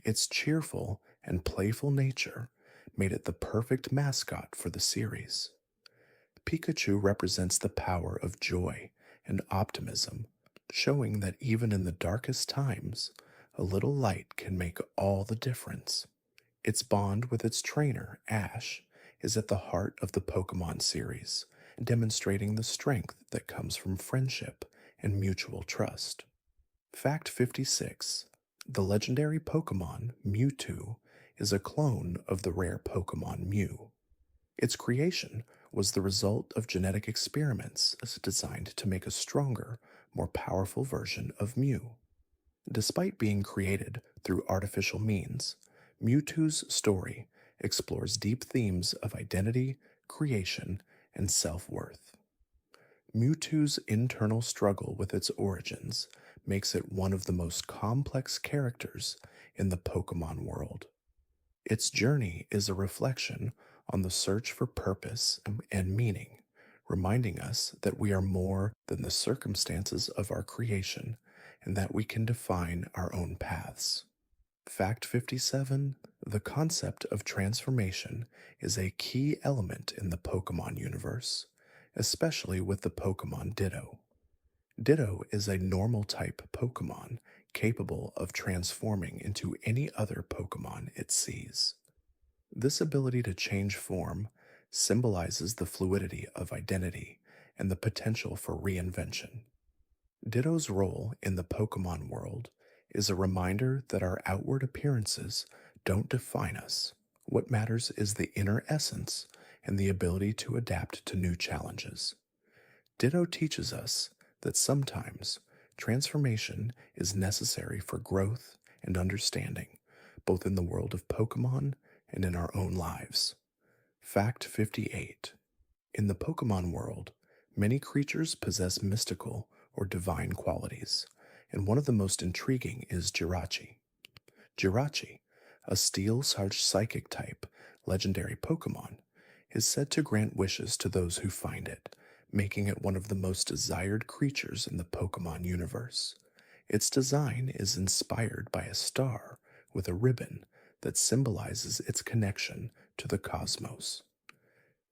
S1: Its cheerful and playful nature made it the perfect mascot for the series. Pikachu represents the power of joy and optimism, showing that even in the darkest times, a little light can make all the difference. Its bond with its trainer, Ash, is at the heart of the Pokemon series, demonstrating the strength that comes from friendship and mutual trust. Fact 56. The legendary Pokemon Mewtwo is a clone of the rare Pokemon Mew. Its creation was the result of genetic experiments designed to make a stronger, more powerful version of Mew. Despite being created through artificial means, Mewtwo's story explores deep themes of identity, creation, and self-worth. Mewtwo's internal struggle with its origins makes it one of the most complex characters in the Pokemon world. Its journey is a reflection on the search for purpose and meaning, reminding us that we are more than the circumstances of our creation and that we can define our own paths. Fact 57: the concept of transformation is a key element in the Pokemon universe, especially with the Pokemon Ditto. Ditto is a normal type Pokemon capable of transforming into any other Pokemon it sees. This ability to change form symbolizes the fluidity of identity and the potential for reinvention. Ditto's role in the Pokemon world is a reminder that our outward appearances don't define us. What matters is the inner essence and the ability to adapt to new challenges. Ditto teaches us that sometimes transformation is necessary for growth and understanding, both in the world of Pokemon and in our own lives. Fact 58: in the Pokemon world, many creatures possess mystical or divine qualities, and one of the most intriguing is Jirachi. Jirachi, a steel psychic type legendary Pokemon, is said to grant wishes to those who find it, making it one of the most desired creatures in the Pokemon universe. Its design is inspired by a star with a ribbon that symbolizes its connection to the cosmos.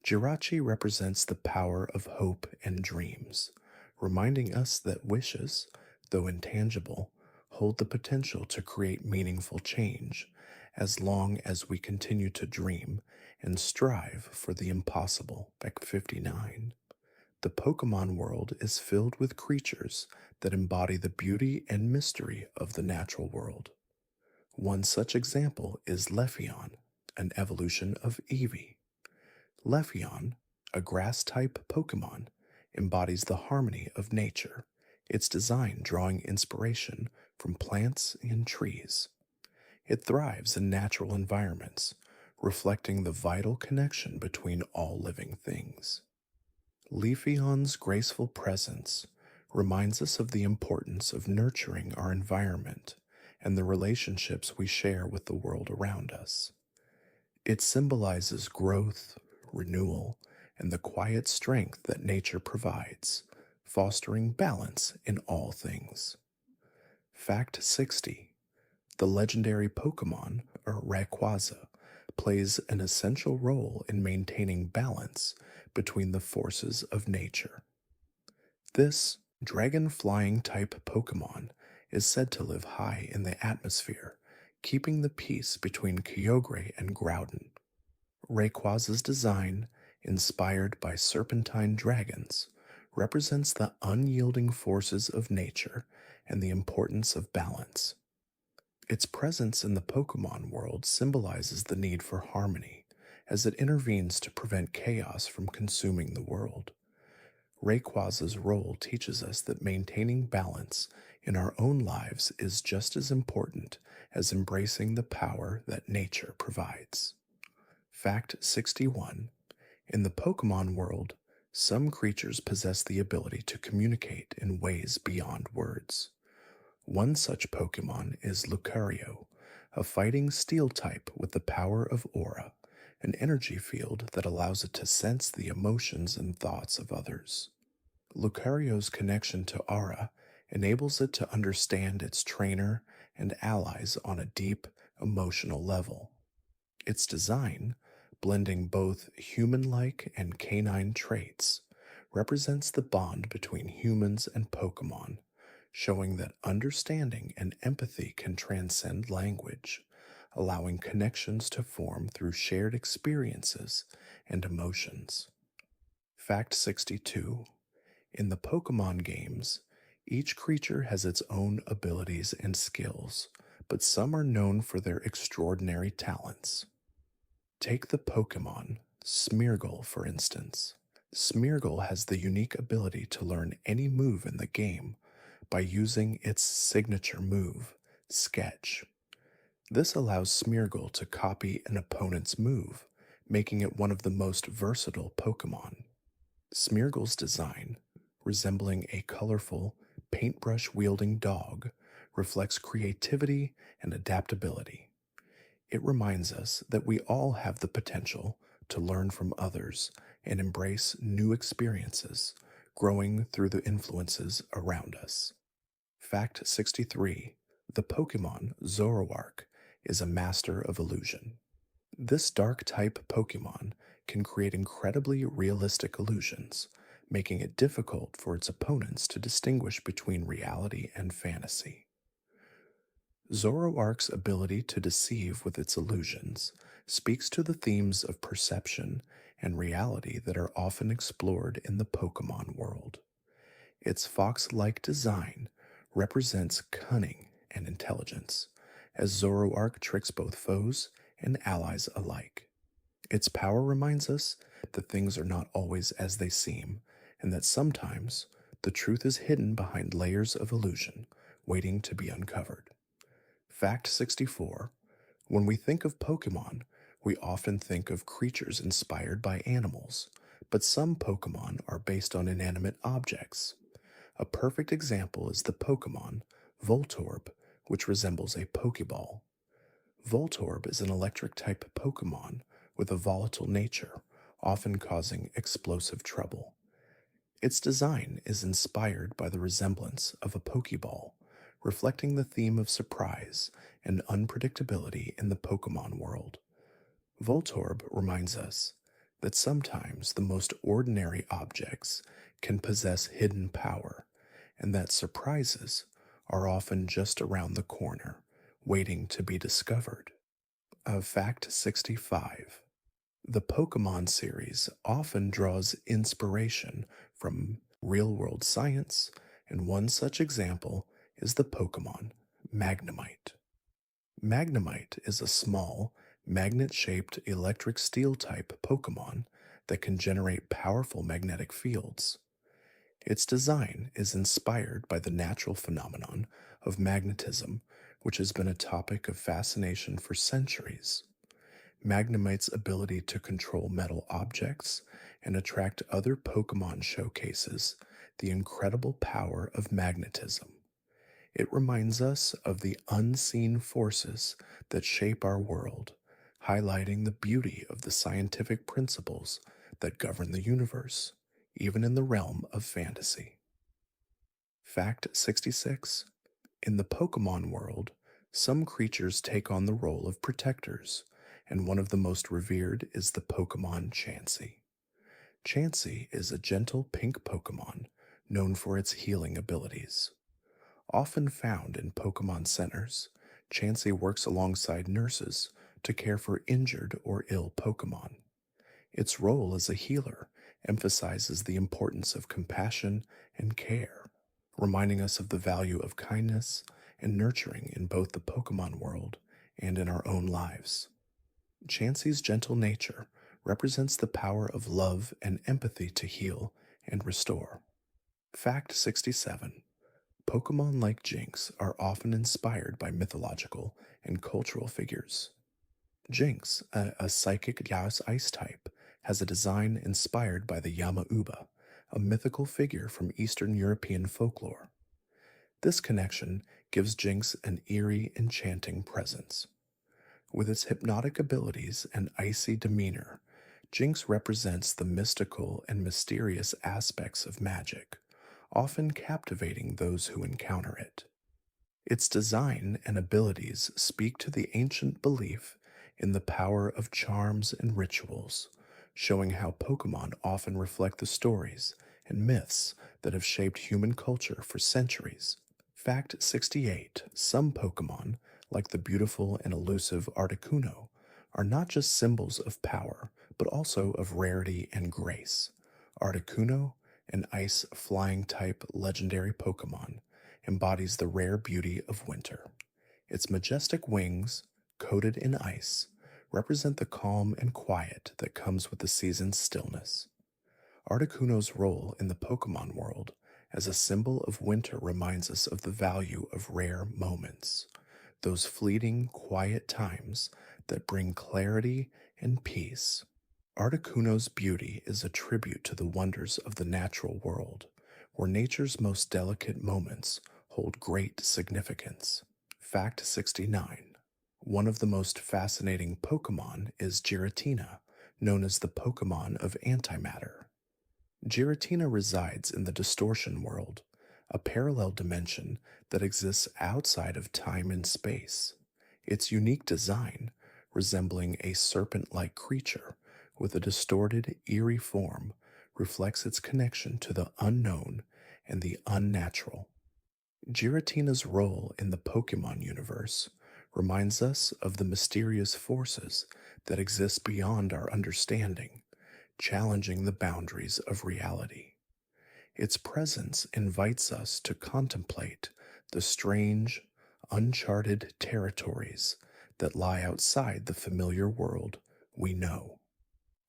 S1: Jirachi represents the power of hope and dreams, reminding us that wishes, though intangible, hold the potential to create meaningful change as long as we continue to dream and strive for the impossible. Fact 59: the Pokemon world is filled with creatures that embody the beauty and mystery of the natural world. One such example is Leafeon, an evolution of Eevee. Leafeon, a grass-type Pokemon, embodies the harmony of nature, its design drawing inspiration from plants and trees. It thrives in natural environments, reflecting the vital connection between all living things. Leafeon's graceful presence reminds us of the importance of nurturing our environment and the relationships we share with the world around us. It symbolizes growth, renewal, and the quiet strength that nature provides, fostering balance in all things. Fact 60: the legendary Pokemon, or Rayquaza, plays an essential role in maintaining balance between the forces of nature. This dragon-flying type Pokemon is said to live high in the atmosphere, keeping the peace between Kyogre and Groudon. Rayquaza's design, inspired by serpentine dragons, represents the unyielding forces of nature and the importance of balance. Its presence in the Pokemon world symbolizes the need for harmony, as it intervenes to prevent chaos from consuming the world. Rayquaza's role teaches us that maintaining balance in our own lives is just as important as embracing the power that nature provides. Fact 61: in the Pokemon world, some creatures possess the ability to communicate in ways beyond words. One such Pokemon is Lucario, a fighting steel type with the power of aura, an energy field that allows it to sense the emotions and thoughts of others. Lucario's connection to aura enables it to understand its trainer and allies on a deep, emotional level. Its design, blending both human-like and canine traits, represents the bond between humans and Pokemon, showing that understanding and empathy can transcend language, allowing connections to form through shared experiences and emotions. Fact 62: in the Pokemon games, each creature has its own abilities and skills, but some are known for their extraordinary talents. Take the Pokemon Smeargle, for instance. Smeargle has the unique ability to learn any move in the game by using its signature move, Sketch. This allows Smeargle to copy an opponent's move, making it one of the most versatile Pokemon. Smeargle's design, resembling a colorful, paintbrush-wielding dog, reflects creativity and adaptability. It reminds us that we all have the potential to learn from others and embrace new experiences, growing through the influences around us. Fact 63: the Pokemon Zoroark is a master of illusion. This dark type Pokemon can create incredibly realistic illusions, making it difficult for its opponents to distinguish between reality and fantasy. Zoroark's ability to deceive with its illusions speaks to the themes of perception and reality that are often explored in the Pokemon world. Its fox like design represents cunning and intelligence, as Zoroark tricks both foes and allies alike. Its power reminds us that things are not always as they seem, and that sometimes the truth is hidden behind layers of illusion waiting to be uncovered. Fact 64: when we think of Pokemon, we often think of creatures inspired by animals, but some Pokemon are based on inanimate objects. A perfect example is the Pokemon Voltorb, which resembles a Pokeball. Voltorb is an electric type Pokemon with a volatile nature, often causing explosive trouble. Its design is inspired by the resemblance of a Pokeball, reflecting the theme of surprise and unpredictability in the Pokemon world. Voltorb reminds us that sometimes the most ordinary objects can possess hidden power, and that surprises are often just around the corner, waiting to be discovered. Fact 65: the Pokemon series often draws inspiration from real world science, and one such example is the Pokemon Magnemite. Magnemite is a small, magnet shaped electric steel type Pokemon that can generate powerful magnetic fields. Its design is inspired by the natural phenomenon of magnetism, which has been a topic of fascination for centuries. Magnemite's ability to control metal objects and attract other Pokemon showcases the incredible power of magnetism. It reminds us of the unseen forces that shape our world, highlighting the beauty of the scientific principles that govern the universe, even in the realm of fantasy. Fact 66: in the Pokemon world, some creatures take on the role of protectors, and one of the most revered is the Pokemon Chansey. Chansey is a gentle pink Pokemon known for its healing abilities. Often found in Pokemon centers, Chansey works alongside nurses to care for injured or ill Pokemon. Its role as a healer emphasizes the importance of compassion and care, reminding us of the value of kindness and nurturing in both the Pokemon world and in our own lives. Chansey's gentle nature represents the power of love and empathy to heal and restore. Fact 67: Pokemon like Jinx are often inspired by mythological and cultural figures. Jinx, a psychic ice type, has a design inspired by the Yama-Uba, a mythical figure from Eastern European folklore. This connection gives Jinx an eerie, enchanting presence. With its hypnotic abilities and icy demeanor, Jinx represents the mystical and mysterious aspects of magic, often captivating those who encounter it. Its design and abilities speak to the ancient belief in the power of charms and rituals, showing how Pokemon often reflect the stories and myths that have shaped human culture for centuries. Fact 68: some Pokemon, like the beautiful and elusive Articuno, are not just symbols of power, but also of rarity and grace. Articuno, an ice flying type legendary Pokemon, embodies the rare beauty of winter. Its majestic wings, coated in ice, represent the calm and quiet that comes with the season's stillness. Articuno's role in the Pokemon world as a symbol of winter reminds us of the value of rare moments, those fleeting, quiet times that bring clarity and peace. Articuno's beauty is a tribute to the wonders of the natural world, where nature's most delicate moments hold great significance. Fact 69: One of the most fascinating Pokemon is Giratina, known as the Pokemon of antimatter. Giratina resides in the distortion world, a parallel dimension that exists outside of time and space. Its unique design, resembling a serpent like creature with a distorted, eerie form, reflects its connection to the unknown and the unnatural. Giratina's role in the Pokemon universe reminds us of the mysterious forces that exist beyond our understanding, challenging the boundaries of reality. Its presence invites us to contemplate the strange, uncharted territories that lie outside the familiar world we know.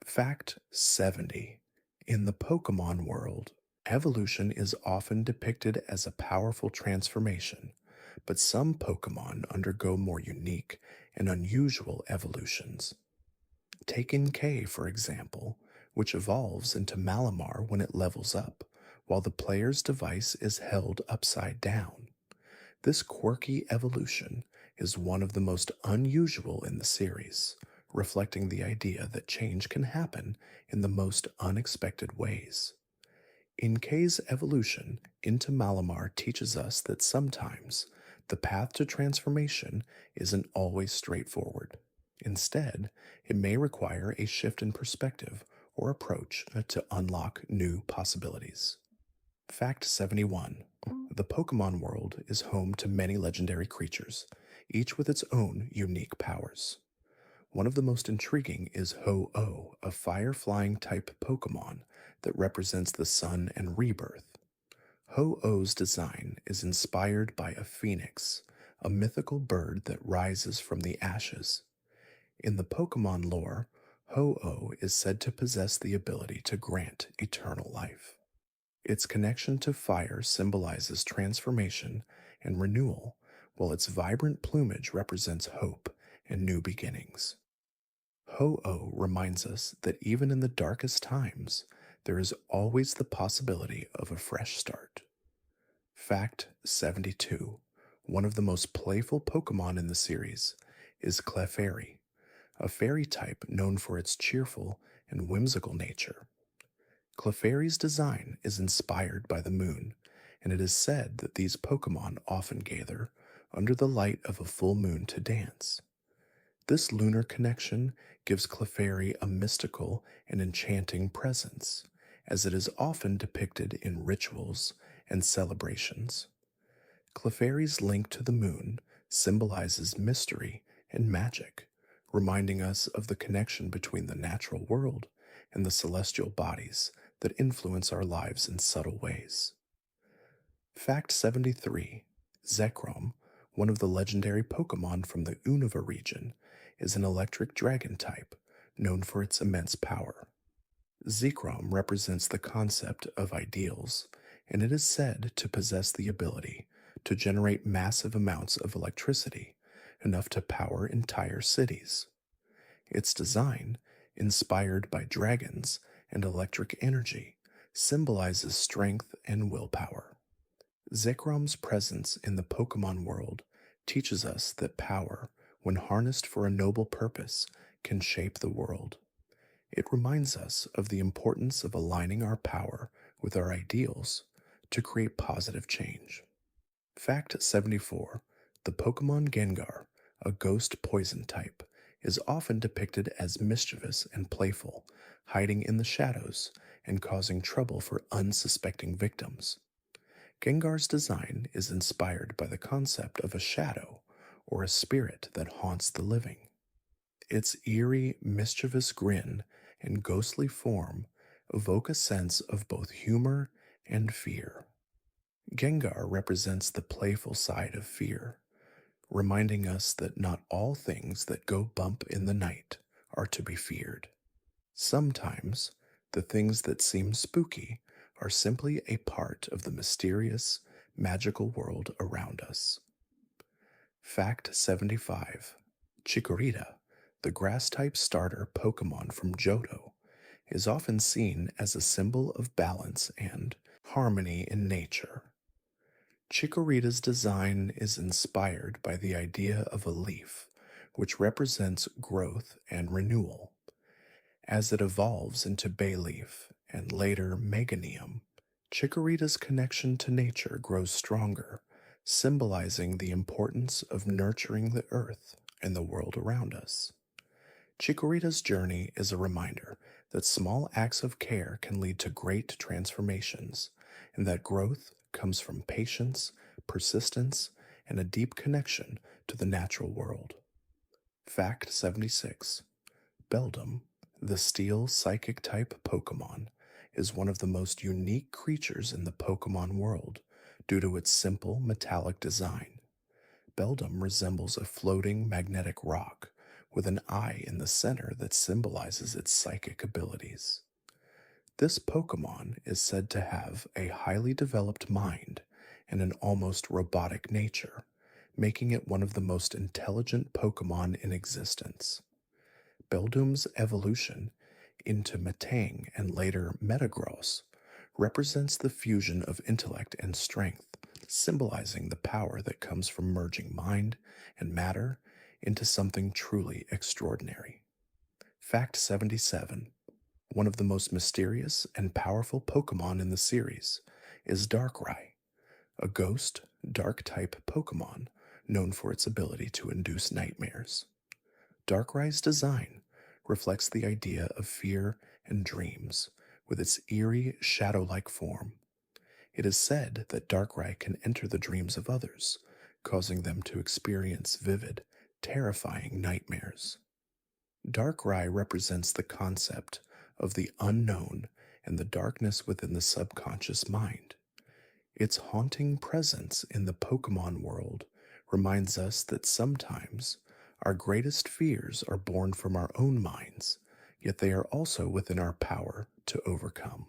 S1: Fact 70. In the Pokemon world, evolution is often depicted as a powerful transformation, but some Pokemon undergo more unique and unusual evolutions. Take K, for example, which evolves into Malamar when it levels up, while the player's device is held upside down. This quirky evolution is one of the most unusual in the series, reflecting the idea that change can happen in the most unexpected ways. In K's evolution into Malamar teaches us that sometimes the path to transformation isn't always straightforward. Instead, it may require a shift in perspective or approach to unlock new possibilities. Fact 71. The Pokemon world is home to many legendary creatures, each with its own unique powers. One of the most intriguing is Ho-Oh, a fire-flying type Pokemon that represents the sun and rebirth. Ho-Oh's design is inspired by a phoenix, a mythical bird that rises from the ashes. In the Pokemon lore, Ho-Oh is said to possess the ability to grant eternal life. Its connection to fire symbolizes transformation and renewal, while its vibrant plumage represents hope and new beginnings. Ho-Oh reminds us that even in the darkest times, there is always the possibility of a fresh start. Fact 72. One of the most playful Pokemon in the series is Clefairy, a fairy type known for its cheerful and whimsical nature. Clefairy's design is inspired by the moon, and it is said that these Pokemon often gather under the light of a full moon to dance. This lunar connection gives Clefairy a mystical and enchanting presence, as it is often depicted in rituals and celebrations. Clefairy's link to the moon symbolizes mystery and magic, reminding us of the connection between the natural world and the celestial bodies that influence our lives in subtle ways. Fact 73. Zekrom, one of the legendary Pokemon from the Unova region, is an electric dragon type known for its immense power. Zekrom represents the concept of ideals, and it is said to possess the ability to generate massive amounts of electricity, enough to power entire cities. Its design, inspired by dragons and electric energy, symbolizes strength and willpower. Zekrom's presence in the Pokemon world teaches us that power, when harnessed for a noble purpose, can shape the world. It reminds us of the importance of aligning our power with our ideals to create positive change. Fact 74. The Pokemon Gengar, a ghost poison type, is often depicted as mischievous and playful, hiding in the shadows and causing trouble for unsuspecting victims. Gengar's design is inspired by the concept of a shadow, or a spirit that haunts the living. Its eerie, mischievous grin and ghostly form evoke a sense of both humor and fear. Gengar represents the playful side of fear, reminding us that not all things that go bump in the night are to be feared. Sometimes, the things that seem spooky are simply a part of the mysterious, magical world around us. Fact 75. Chikorita, the grass-type starter Pokemon from Johto, is often seen as a symbol of balance and harmony in nature. Chikorita's design is inspired by the idea of a leaf, which represents growth and renewal. As it evolves into Bayleaf and later Meganium, Chikorita's connection to nature grows stronger, symbolizing the importance of nurturing the earth and the world around us. Chikorita's journey is a reminder that small acts of care can lead to great transformations, and that growth comes from patience, persistence, and a deep connection to the natural world. Fact 76: Beldum, the steel psychic type Pokemon, is one of the most unique creatures in the Pokemon world due to its simple metallic design. Beldum resembles a floating magnetic rock with an eye in the center that symbolizes its psychic abilities. This Pokemon is said to have a highly developed mind and an almost robotic nature, making it one of the most intelligent Pokemon in existence. Beldum's evolution into Metang and later Metagross represents the fusion of intellect and strength, symbolizing the power that comes from merging mind and matter into something truly extraordinary. Fact 77: One of the most mysterious and powerful Pokemon in the series is Darkrai, a ghost, dark type Pokemon known for its ability to induce nightmares. Darkrai's design reflects the idea of fear and dreams with its eerie, shadow like form. It is said that Darkrai can enter the dreams of others, causing them to experience vivid, terrifying nightmares. Darkrai represents the concept of the unknown and the darkness within the subconscious mind. Its haunting presence in the Pokemon world reminds us that sometimes our greatest fears are born from our own minds, yet they are also within our power to overcome.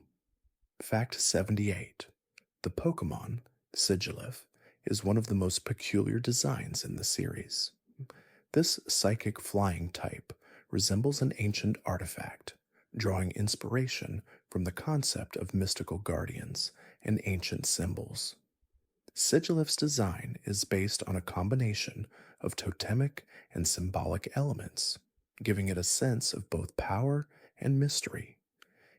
S1: Fact 78: The Pokemon, Sigilyph, is one of the most peculiar designs in the series. This psychic flying type resembles an ancient artifact, drawing inspiration from the concept of mystical guardians and ancient symbols. Sigilyph's design is based on a combination of totemic and symbolic elements, giving it a sense of both power and mystery.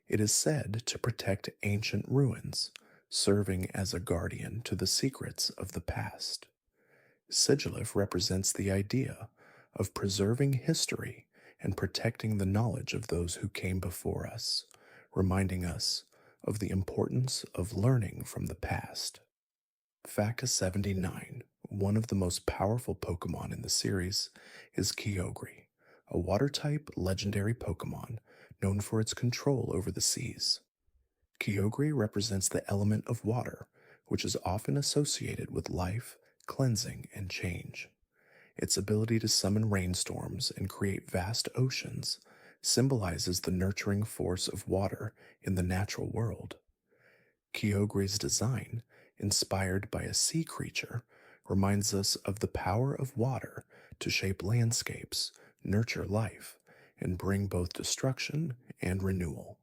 S1: It is said to protect ancient ruins, serving as a guardian to the secrets of the past. Sigilyph represents the idea of preserving history and protecting the knowledge of those who came before us, reminding us of the importance of learning from the past. Fact 79: One of the most powerful Pokemon in the series is Kyogre, a water-type legendary Pokemon known for its control over the seas. Kyogre represents the element of water, which is often associated with life, cleansing, and change. Its ability to summon rainstorms and create vast oceans symbolizes the nurturing force of water in the natural world. Kyogre's design, inspired by a sea creature, reminds us of the power of water to shape landscapes, nurture life, and bring both destruction and renewal.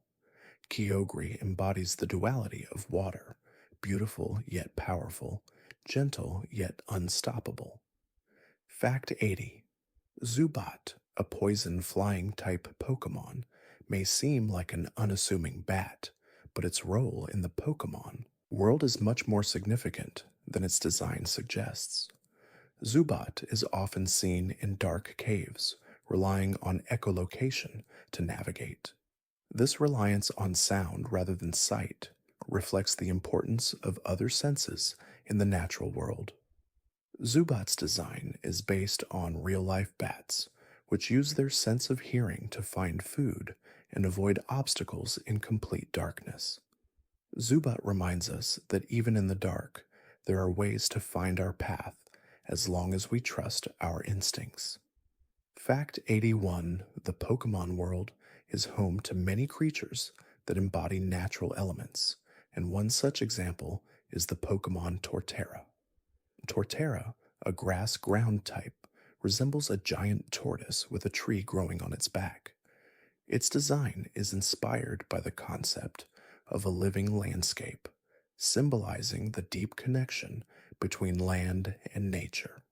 S1: Kyogre embodies the duality of water, beautiful yet powerful, gentle yet unstoppable. Fact 80: Zubat, a poison flying type Pokemon, may seem like an unassuming bat, but its role in the Pokemon world is much more significant than its design suggests. Zubat is often seen in dark caves, relying on echolocation to navigate. This reliance on sound rather than sight reflects the importance of other senses in the natural world. Zubat's design is based on real-life bats, which use their sense of hearing to find food and avoid obstacles in complete darkness. Zubat reminds us that even in the dark, there are ways to find our path as long as we trust our instincts. Fact 81: The Pokemon world is home to many creatures that embody natural elements, and one such example is the Pokemon Torterra. Torterra, a grass ground type, resembles a giant tortoise with a tree growing on its back. Its design is inspired by the concept of a living landscape, symbolizing the deep connection between land and nature.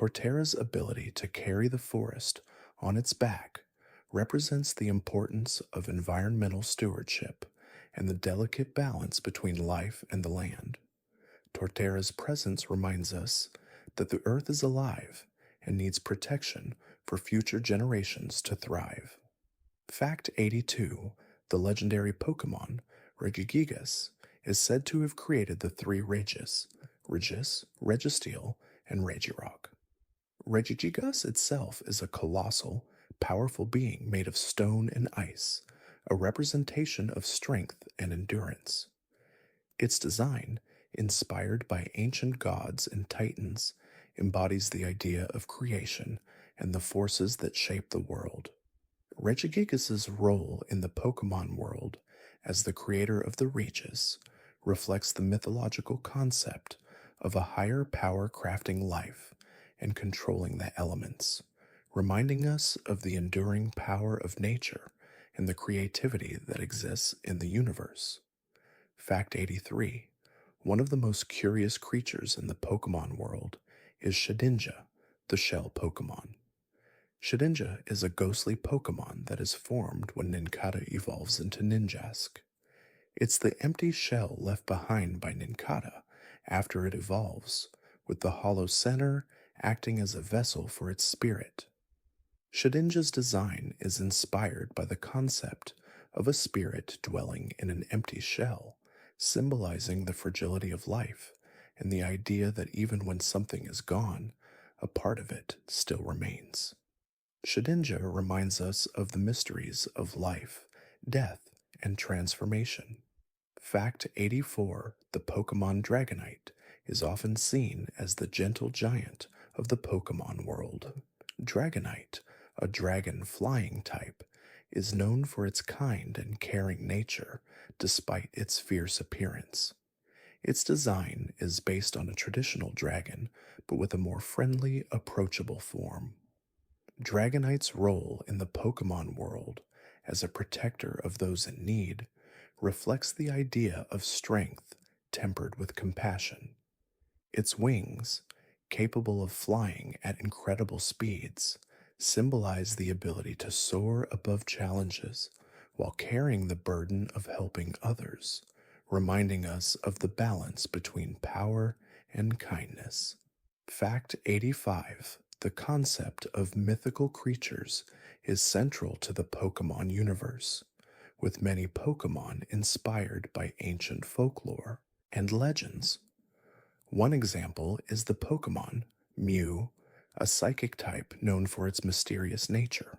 S1: Torterra's ability to carry the forest on its back represents the importance of environmental stewardship and the delicate balance between life and the land. Torterra's presence reminds us that the earth is alive and needs protection for future generations to thrive. Fact 82: the legendary Pokemon, Regigigas, is said to have created the three Regis, Registeel, and Regirock. Regigigas itself is a colossal, powerful being made of stone and ice, a representation of strength and endurance. Its design, inspired by ancient gods and titans, embodies the idea of creation and the forces that shape the world. Regigigas' role in the Pokemon world as the creator of the Regis reflects the mythological concept of a higher power crafting life and controlling the elements, reminding us of the enduring power of nature and the creativity that exists in the universe. Fact 83: one of the most curious creatures in the Pokemon world is Shedinja, the shell Pokemon. Shedinja is a ghostly Pokemon that is formed when Nincada evolves into Ninjask. It's the empty shell left behind by Nincada after it evolves, with the hollow center acting as a vessel for its spirit. Shedinja's design is inspired by the concept of a spirit dwelling in an empty shell, symbolizing the fragility of life and the idea that even when something is gone, a part of it still remains. Shedinja reminds us of the mysteries of life, death, and transformation. Fact 84: the Pokemon Dragonite is often seen as the gentle giant of the Pokemon world. Dragonite, a dragon flying type, is known for its kind and caring nature despite its fierce appearance. Its design is based on a traditional dragon, but with a more friendly, approachable form. Dragonite's role in the Pokemon world as a protector of those in need reflects the idea of strength tempered with compassion. Its wings, capable of flying at incredible speeds, symbolize the ability to soar above challenges while carrying the burden of helping others, reminding us of the balance between power and kindness. Fact 85: the concept of mythical creatures is central to the Pokemon universe, with many Pokemon inspired by ancient folklore and legends. One example is the Pokemon Mew, a psychic type known for its mysterious nature.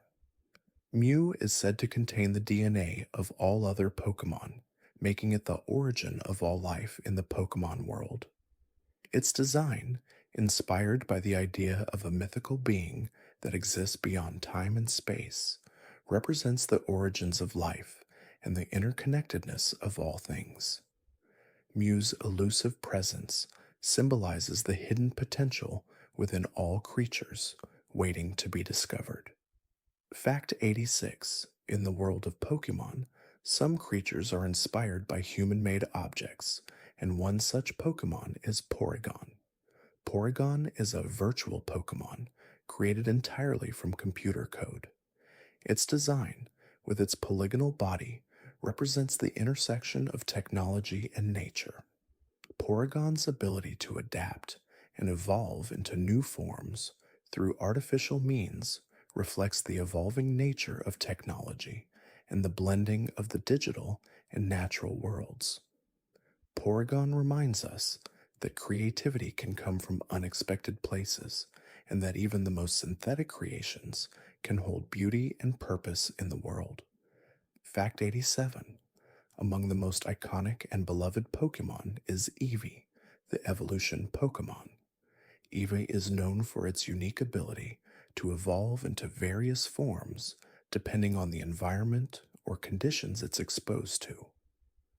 S1: Mew is said to contain the DNA of all other Pokemon, making it the origin of all life in the Pokemon world. Its design, inspired by the idea of a mythical being that exists beyond time and space, represents the origins of life and the interconnectedness of all things. Mew's elusive presence symbolizes the hidden potential within all creatures waiting to be discovered. Fact 86: in the world of Pokemon, some creatures are inspired by human-made objects, and one such Pokemon is Porygon. Porygon is a virtual Pokemon created entirely from computer code. Its design, with its polygonal body, represents the intersection of technology and nature. Porygon's ability to adapt and evolve into new forms through artificial means reflects the evolving nature of technology and the blending of the digital and natural worlds. Porygon reminds us that creativity can come from unexpected places, and that even the most synthetic creations can hold beauty and purpose in the world. Fact 87: among the most iconic and beloved Pokemon is Eevee, the evolution Pokemon. Eevee is known for its unique ability to evolve into various forms depending on the environment or conditions it's exposed to.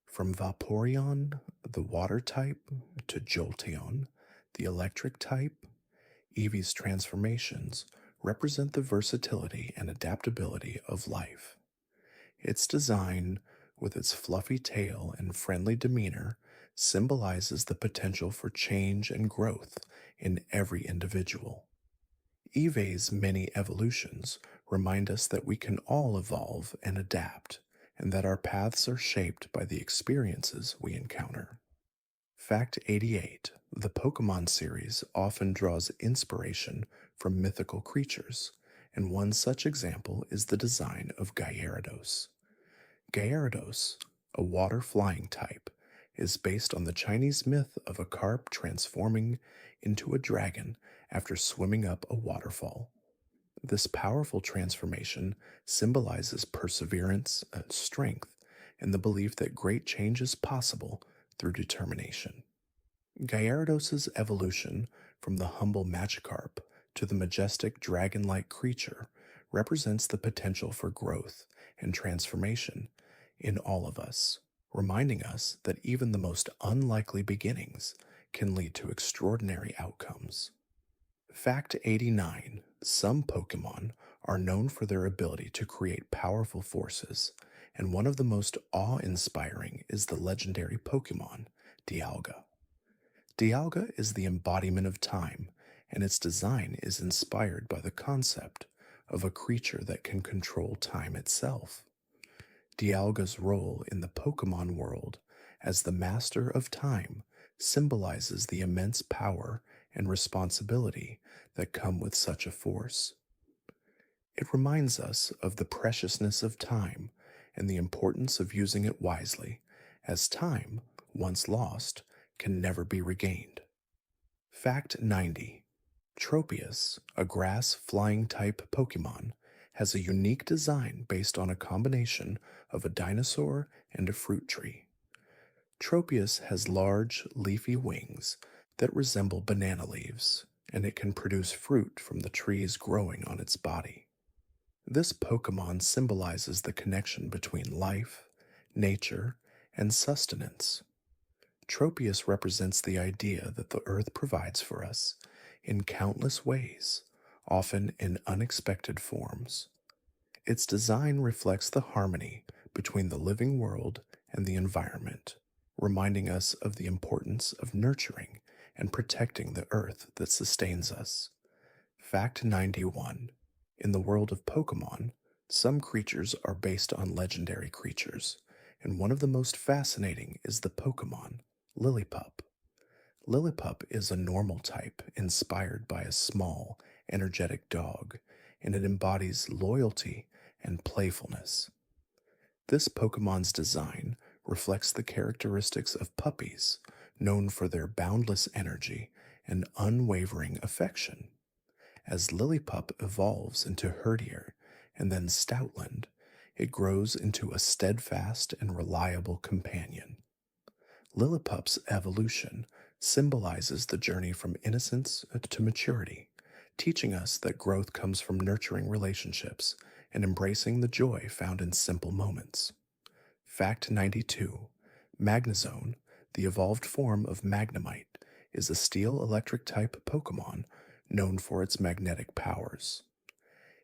S1: From Vaporeon, the water type, to Jolteon, the electric type, Eevee's transformations represent the versatility and adaptability of life. Its design, with its fluffy tail and friendly demeanor, symbolizes the potential for change and growth in every individual. Eevee's many evolutions remind us that we can all evolve and adapt, and that our paths are shaped by the experiences we encounter. Fact 88: the Pokemon series often draws inspiration from mythical creatures, and one such example is the design of Gyarados. Gyarados, a water flying type, is based on the Chinese myth of a carp transforming into a dragon after swimming up a waterfall. This powerful transformation symbolizes perseverance and strength and the belief that great change is possible through determination. Gyarados' evolution from the humble Magikarp to the majestic dragon like creature represents the potential for growth and transformation in all of us, reminding us that even the most unlikely beginnings can lead to extraordinary outcomes. Fact 89: some Pokemon are known for their ability to create powerful forces, and one of the most awe inspiring is the legendary Pokemon, Dialga. Dialga is the embodiment of time, and its design is inspired by the concept of a creature that can control time itself. Dialga's role in the Pokemon world as the master of time symbolizes the immense power and responsibility that come with such a force. It reminds us of the preciousness of time and the importance of using it wisely, as time, once lost, can never be regained. Fact 90: Tropius, a grass flying type Pokemon, has a unique design based on a combination of a dinosaur and a fruit tree. Tropius has large, leafy wings that resemble banana leaves, and it can produce fruit from the trees growing on its body. This Pokemon symbolizes the connection between life, nature, and sustenance. Tropius represents the idea that the earth provides for us in countless ways, often in unexpected forms. Its design reflects the harmony between the living world and the environment, reminding us of the importance of nurturing and protecting the earth that sustains us. Fact 91: in the world of Pokemon, some creatures are based on legendary creatures, and one of the most fascinating is the Pokemon, Lillipup. Lillipup is a normal type inspired by a small, energetic dog, and it embodies loyalty and playfulness. This Pokemon's design reflects the characteristics of puppies, known for their boundless energy and unwavering affection. As Lillipup evolves into Herdier and then Stoutland, it grows into a steadfast and reliable companion. Lillipup's evolution symbolizes the journey from innocence to maturity, teaching us that growth comes from nurturing relationships and embracing the joy found in simple moments. Fact 92: Magnezone, the evolved form of Magnemite, is a steel electric type Pokemon known for its magnetic powers.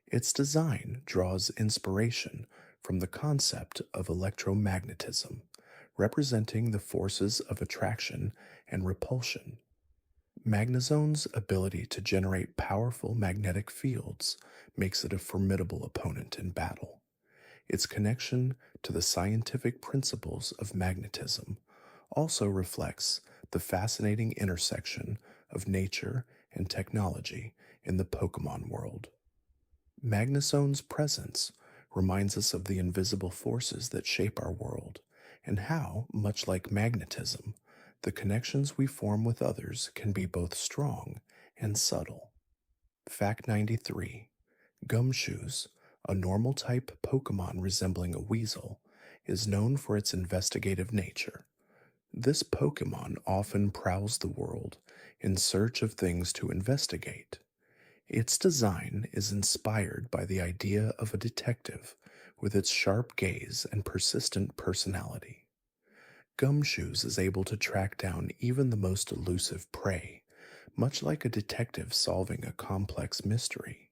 S1: Its design draws inspiration from the concept of electromagnetism, representing the forces of attraction and repulsion. Magnezone's ability to generate powerful magnetic fields makes it a formidable opponent in battle. Its connection to the scientific principles of magnetism also reflects the fascinating intersection of nature and technology in the Pokemon world. Magnezone's presence reminds us of the invisible forces that shape our world and how, much like magnetism, the connections we form with others can be both strong and subtle. Fact 93: Gumshoos, a normal type Pokemon resembling a weasel, is known for its investigative nature. This Pokemon often prowls the world in search of things to investigate. Its design is inspired by the idea of a detective with its sharp gaze and persistent personality. Gumshoos is able to track down even the most elusive prey, much like a detective solving a complex mystery.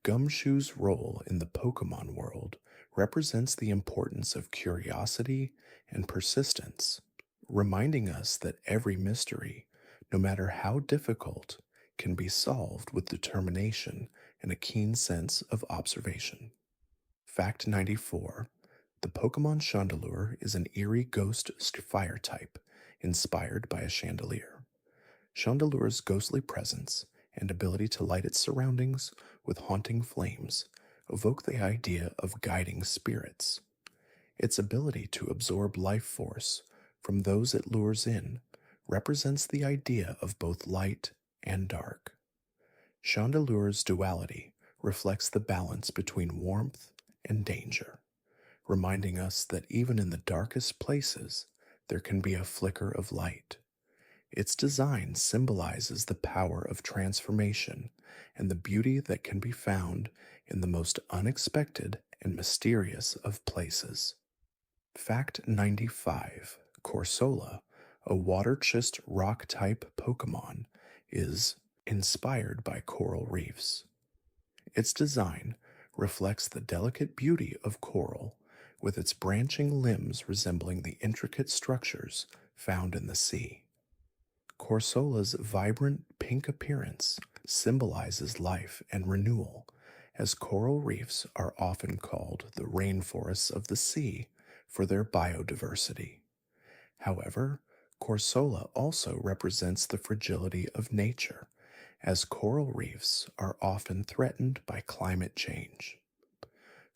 S1: Gumshoos' role in the Pokemon world represents the importance of curiosity and persistence, reminding us that every mystery, no matter how difficult, can be solved with determination and a keen sense of observation. Fact 94. The Pokemon Chandelure is an eerie ghost fire type inspired by a chandelier. Chandelure's ghostly presence and ability to light its surroundings with haunting flames evoke the idea of guiding spirits. Its ability to absorb life force from those it lures in represents the idea of both light and dark. Chandelure's duality reflects the balance between warmth and danger, reminding us that even in the darkest places, there can be a flicker of light. Its design symbolizes the power of transformation and the beauty that can be found in the most unexpected and mysterious of places. Fact 95. Corsola, a water chest rock type Pokemon, is inspired by coral reefs. Its design reflects the delicate beauty of coral, with its branching limbs resembling the intricate structures found in the sea. Corsola's vibrant pink appearance symbolizes life and renewal, as coral reefs are often called the rainforests of the sea for their biodiversity. However, Corsola also represents the fragility of nature, as coral reefs are often threatened by climate change.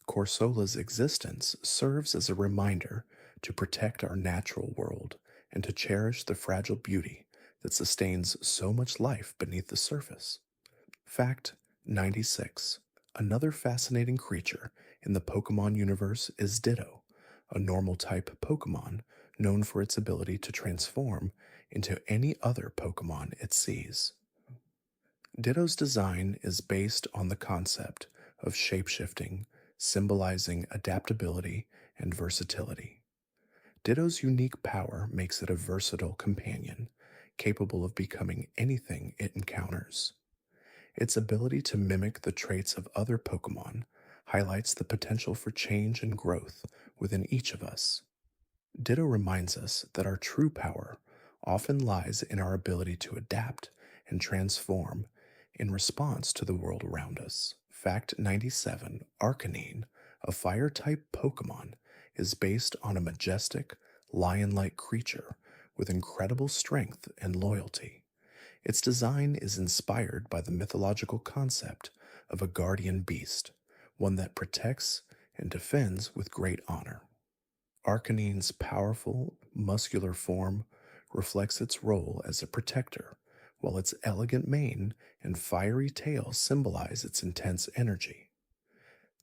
S1: Corsola's existence serves as a reminder to protect our natural world and to cherish the fragile beauty that sustains so much life beneath the surface. Fact 96. Another fascinating creature in the Pokemon universe is Ditto, a normal type Pokemon known for its ability to transform into any other Pokemon it sees. Ditto's design is based on the concept of shapeshifting, symbolizing adaptability and versatility. Ditto's unique power makes it a versatile companion, capable of becoming anything it encounters. Its ability to mimic the traits of other Pokemon highlights the potential for change and growth within each of us. Ditto reminds us that our true power often lies in our ability to adapt and transform in response to the world around us. Fact 97. Arcanine, a fire-type Pokemon, is based on a majestic, lion-like creature with incredible strength and loyalty. Its design is inspired by the mythological concept of a guardian beast, one that protects and defends with great honor. Arcanine's powerful, muscular form reflects its role as a protector, while its elegant mane and fiery tail symbolize its intense energy.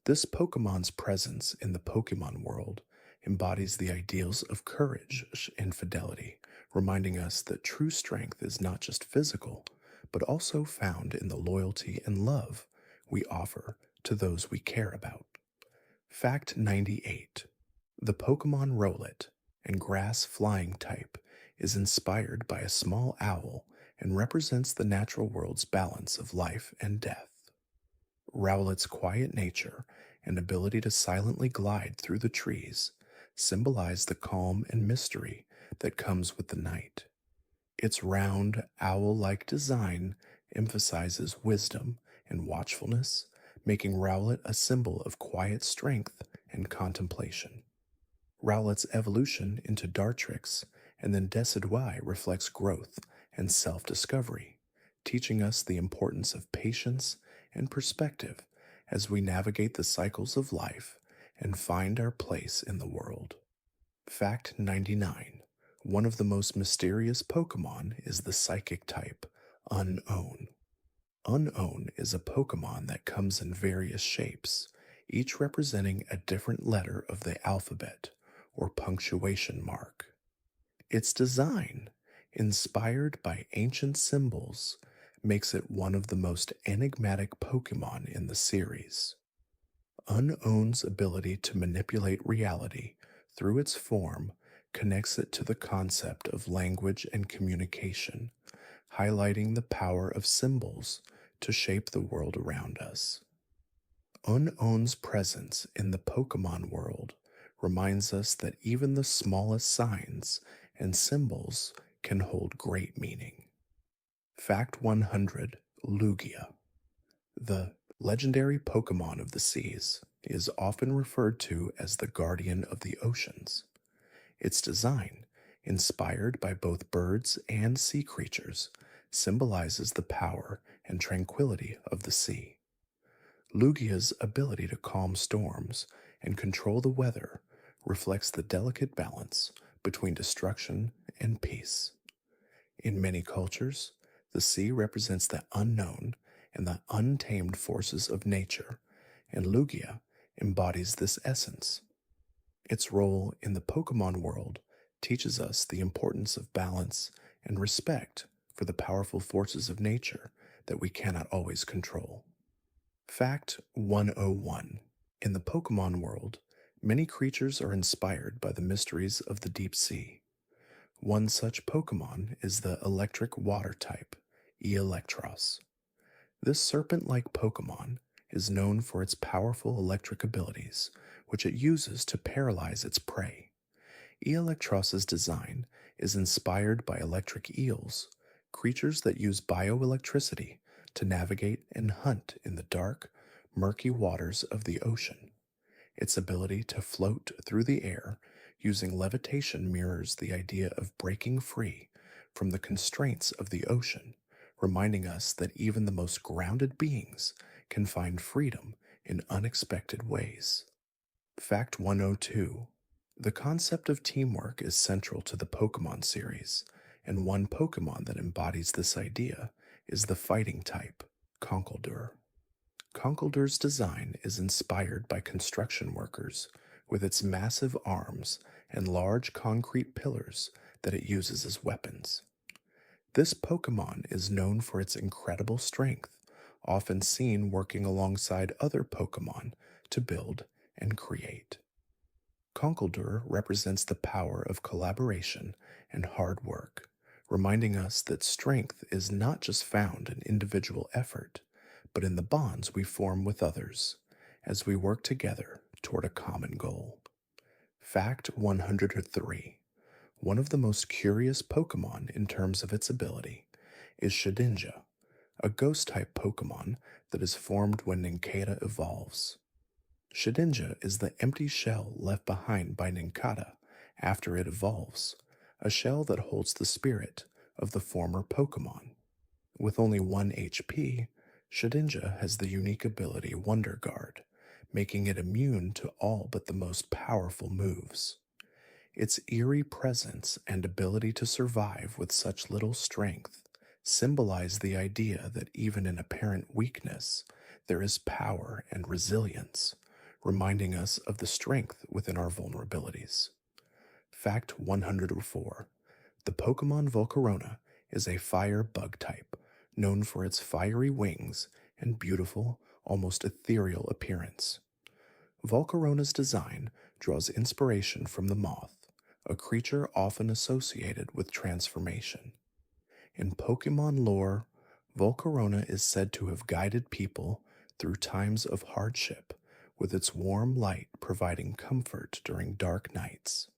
S1: This Pokemon's presence in the Pokemon world embodies the ideals of courage and fidelity, reminding us that true strength is not just physical, but also found in the loyalty and love we offer to those we care about. Fact 98. The Pokemon Rowlet, and grass flying type, is inspired by a small owl and represents the natural world's balance of life and death. Rowlet's quiet nature and ability to silently glide through the trees symbolize the calm and mystery that comes with the night. Its round, owl-like design emphasizes wisdom and watchfulness, making Rowlet a symbol of quiet strength and contemplation. Rowlet's evolution into Dartrix and then Decidueye reflects growth and self-discovery, teaching us the importance of patience and perspective as we navigate the cycles of life and find our place in the world. Fact 99. One of the most mysterious Pokemon is the psychic type, Unown. Unown is a Pokemon that comes in various shapes, each representing a different letter of the alphabet or punctuation mark. Its design, inspired by ancient symbols, makes it one of the most enigmatic Pokemon in the series. Unown's ability to manipulate reality through its form connects it to the concept of language and communication, highlighting the power of symbols to shape the world around us. Unown's presence in the Pokemon world reminds us that even the smallest signs and symbols can hold great meaning. Fact 100. Lugia, the legendary Pokemon of the seas, is often referred to as the guardian of the oceans. Its design, inspired by both birds and sea creatures, symbolizes the power and tranquility of the sea. Lugia's ability to calm storms and control the weather reflects the delicate balance between destruction and peace. In many cultures, the sea represents the unknown and the untamed forces of nature, and Lugia embodies this essence. Its role in the Pokemon world teaches us the importance of balance and respect for the powerful forces of nature that we cannot always control. Fact 101. In the Pokemon world, many creatures are inspired by the mysteries of the deep sea. One such Pokemon is the electric water type, Electros. This serpent like Pokemon is known for its powerful electric abilities, which it uses to paralyze its prey. Electros's design is inspired by electric eels, creatures that use bioelectricity to navigate and hunt in the dark, murky waters of the ocean. Its ability to float through the air using levitation mirrors the idea of breaking free from the constraints of the ocean, reminding us that even the most grounded beings can find freedom in unexpected ways. Fact 102. The concept of teamwork is central to the Pokemon series, and one Pokemon that embodies this idea is the fighting type, Conkeldurr. Conkeldurr's design is inspired by construction workers, with its massive arms and large concrete pillars that it uses as weapons. This Pokemon is known for its incredible strength, often seen working alongside other Pokemon to build and create. Conkeldurr represents the power of collaboration and hard work, reminding us that strength is not just found in individual effort, but in the bonds we form with others as we work together toward a common goal. Fact 103. One of the most curious Pokemon in terms of its ability is Shedinja, a ghost-type Pokemon that is formed when Nincada evolves. Shedinja is the empty shell left behind by Nincada after it evolves, a shell that holds the spirit of the former Pokemon. With only 1 HP, Shedinja has the unique ability Wonder Guard, making it immune to all but the most powerful moves. Its eerie presence and ability to survive with such little strength symbolize the idea that even in apparent weakness, there is power and resilience, reminding us of the strength within our vulnerabilities. Fact 104. The Pokemon Volcarona is a fire bug type, known for its fiery wings and beautiful, almost ethereal appearance. Volcarona's design draws inspiration from the moth, a creature often associated with transformation. In Pokemon lore, Volcarona is said to have guided people through times of hardship, with its warm light providing comfort during dark nights.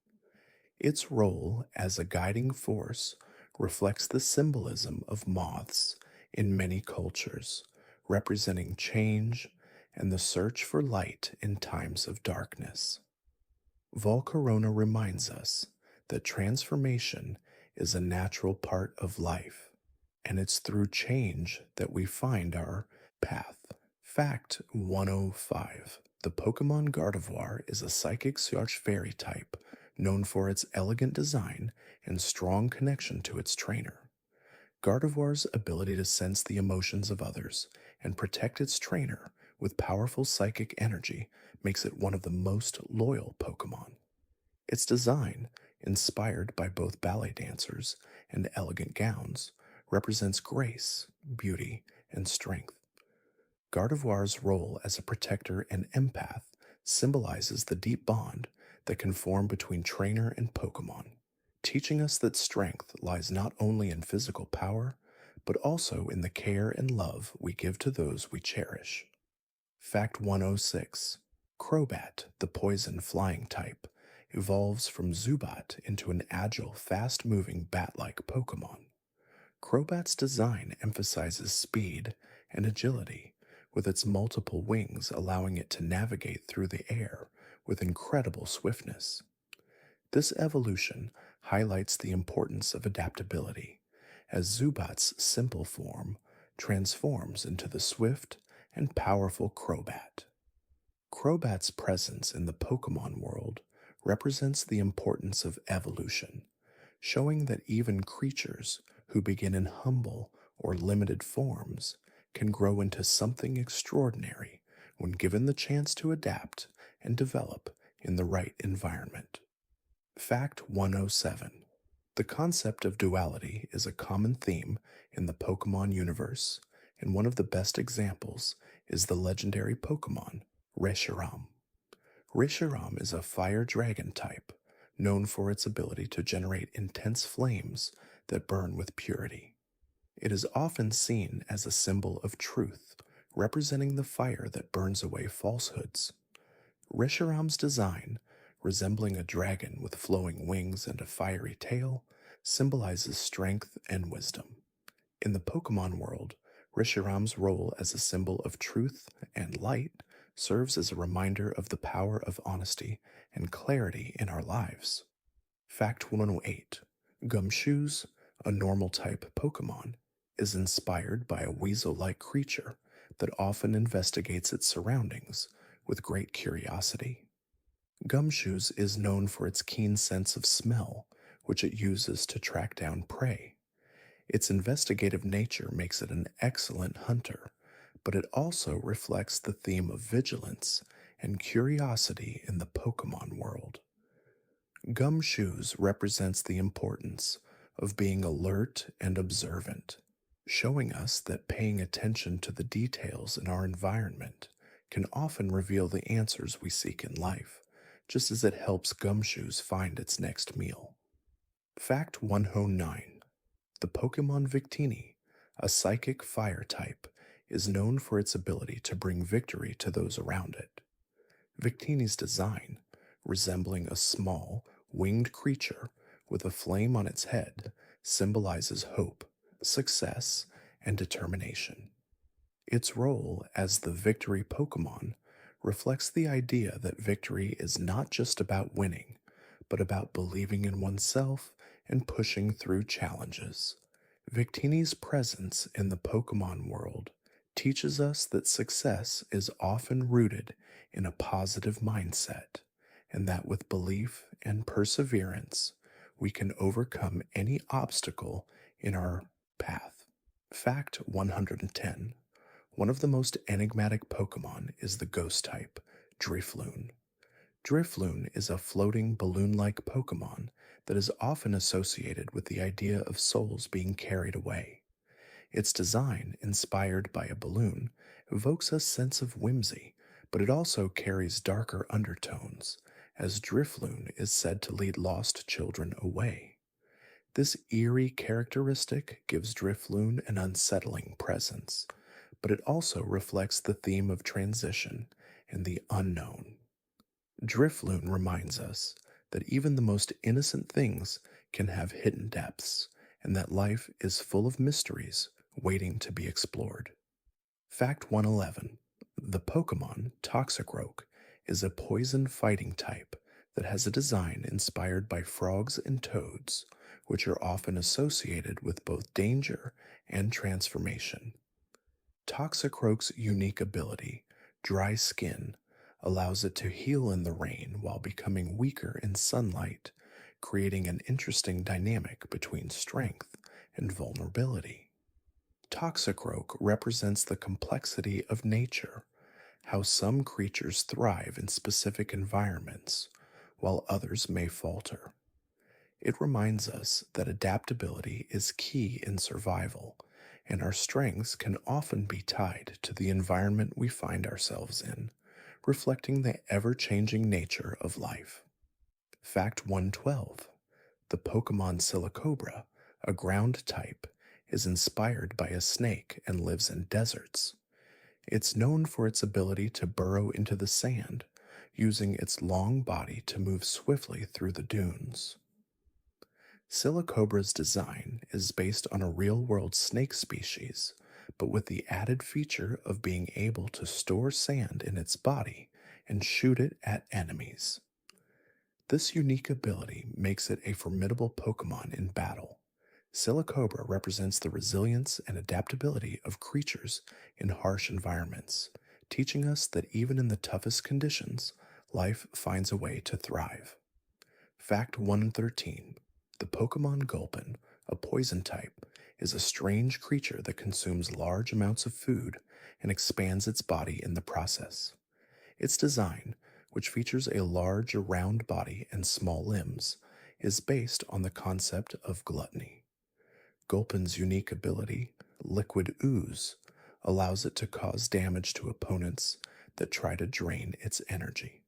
S1: Its role as a guiding force reflects the symbolism of moths in many cultures, representing change and the search for light in times of darkness. Volcarona reminds us that transformation is a natural part of life, and it's through change that we find our path. Fact 105. The Pokemon Gardevoir is a psychic search fairy type known for its elegant design and strong connection to its trainer. Gardevoir's ability to sense the emotions of others and protect its trainer with powerful psychic energy makes it one of the most loyal Pokemon. Its design, inspired by both ballet dancers and elegant gowns, represents grace, beauty, and strength. Gardevoir's role as a protector and empath symbolizes the deep bond that can form between trainer and Pokemon, teaching us that strength lies not only in physical power, but also in the care and love we give to those we cherish. Fact 106. Crobat, the poison flying type, evolves from Zubat into an agile, fast-moving bat-like Pokemon. Crobat's design emphasizes speed and agility, with its multiple wings allowing it to navigate through the air with incredible swiftness. This evolution highlights the importance of adaptability, as Zubat's simple form transforms into the swift and powerful Crobat. Crobat's presence in the Pokemon world represents the importance of evolution, showing that even creatures who begin in humble or limited forms can grow into something extraordinary when given the chance to adapt and develop in the right environment. Fact 107. The concept of duality is a common theme in the Pokemon universe, and one of the best examples is the legendary Pokemon Reshiram. Reshiram is a fire dragon type, known for its ability to generate intense flames that burn with purity. It is often seen as a symbol of truth, representing the fire that burns away falsehoods. Reshiram's design, resembling a dragon with flowing wings and a fiery tail, symbolizes strength and wisdom. In the Pokemon world, Reshiram's role as a symbol of truth and light serves as a reminder of the power of honesty and clarity in our lives. Fact 108. Gumshoos, a normal type Pokemon, is inspired by a weasel like creature that often investigates its surroundings with great curiosity. Gumshoos is known for its keen sense of smell, which it uses to track down prey. Its investigative nature makes it an excellent hunter, but it also reflects the theme of vigilance and curiosity in the Pokemon world. Gumshoos represents the importance of being alert and observant, showing us that paying attention to the details in our environment can often reveal the answers we seek in life, just as it helps Gumshoos find its next meal. Fact 109. The Pokemon Victini, a psychic fire type, is known for its ability to bring victory to those around it. Victini's design, resembling a small, winged creature with a flame on its head, symbolizes hope, success, and determination. Its role as the victory Pokemon reflects the idea that victory is not just about winning, but about believing in oneself and pushing through challenges. Victini's presence in the Pokemon world teaches us that success is often rooted in a positive mindset, and that with belief and perseverance, we can overcome any obstacle in our path. Fact 110. One of the most enigmatic Pokemon is the ghost type, Drifloon. Drifloon is a floating balloon-like Pokemon that is often associated with the idea of souls being carried away. Its design, inspired by a balloon, evokes a sense of whimsy, but it also carries darker undertones, as Drifloon is said to lead lost children away. This eerie characteristic gives Drifloon an unsettling presence, but it also reflects the theme of transition and the unknown. Drifloon reminds us that even the most innocent things can have hidden depths, and that life is full of mysteries waiting to be explored. Fact 111. The Pokemon Toxicroak is a poison fighting type that has a design inspired by frogs and toads, which are often associated with both danger and transformation. Toxicroak's unique ability, Dry Skin, allows it to heal in the rain while becoming weaker in sunlight, creating an interesting dynamic between strength and vulnerability. Toxicroak represents the complexity of nature, how some creatures thrive in specific environments, while others may falter. It reminds us that adaptability is key in survival, and our strengths can often be tied to the environment we find ourselves in, reflecting the ever-changing nature of life. Fact 112. The Pokemon Silicobra, a ground type, is inspired by a snake and lives in deserts. It's known for its ability to burrow into the sand, using its long body to move swiftly through the dunes. Silicobra's design is based on a real world snake species, but with the added feature of being able to store sand in its body and shoot it at enemies. This unique ability makes it a formidable Pokemon in battle. Silicobra represents the resilience and adaptability of creatures in harsh environments, teaching us that even in the toughest conditions, life finds a way to thrive. Fact 113: the Pokemon Gulpin, a poison type, is a strange creature that consumes large amounts of food and expands its body in the process. Its design, which features a large round body and small limbs, is based on the concept of gluttony. Gulpin's unique ability, Liquid Ooze, allows it to cause damage to opponents that try to drain its energy.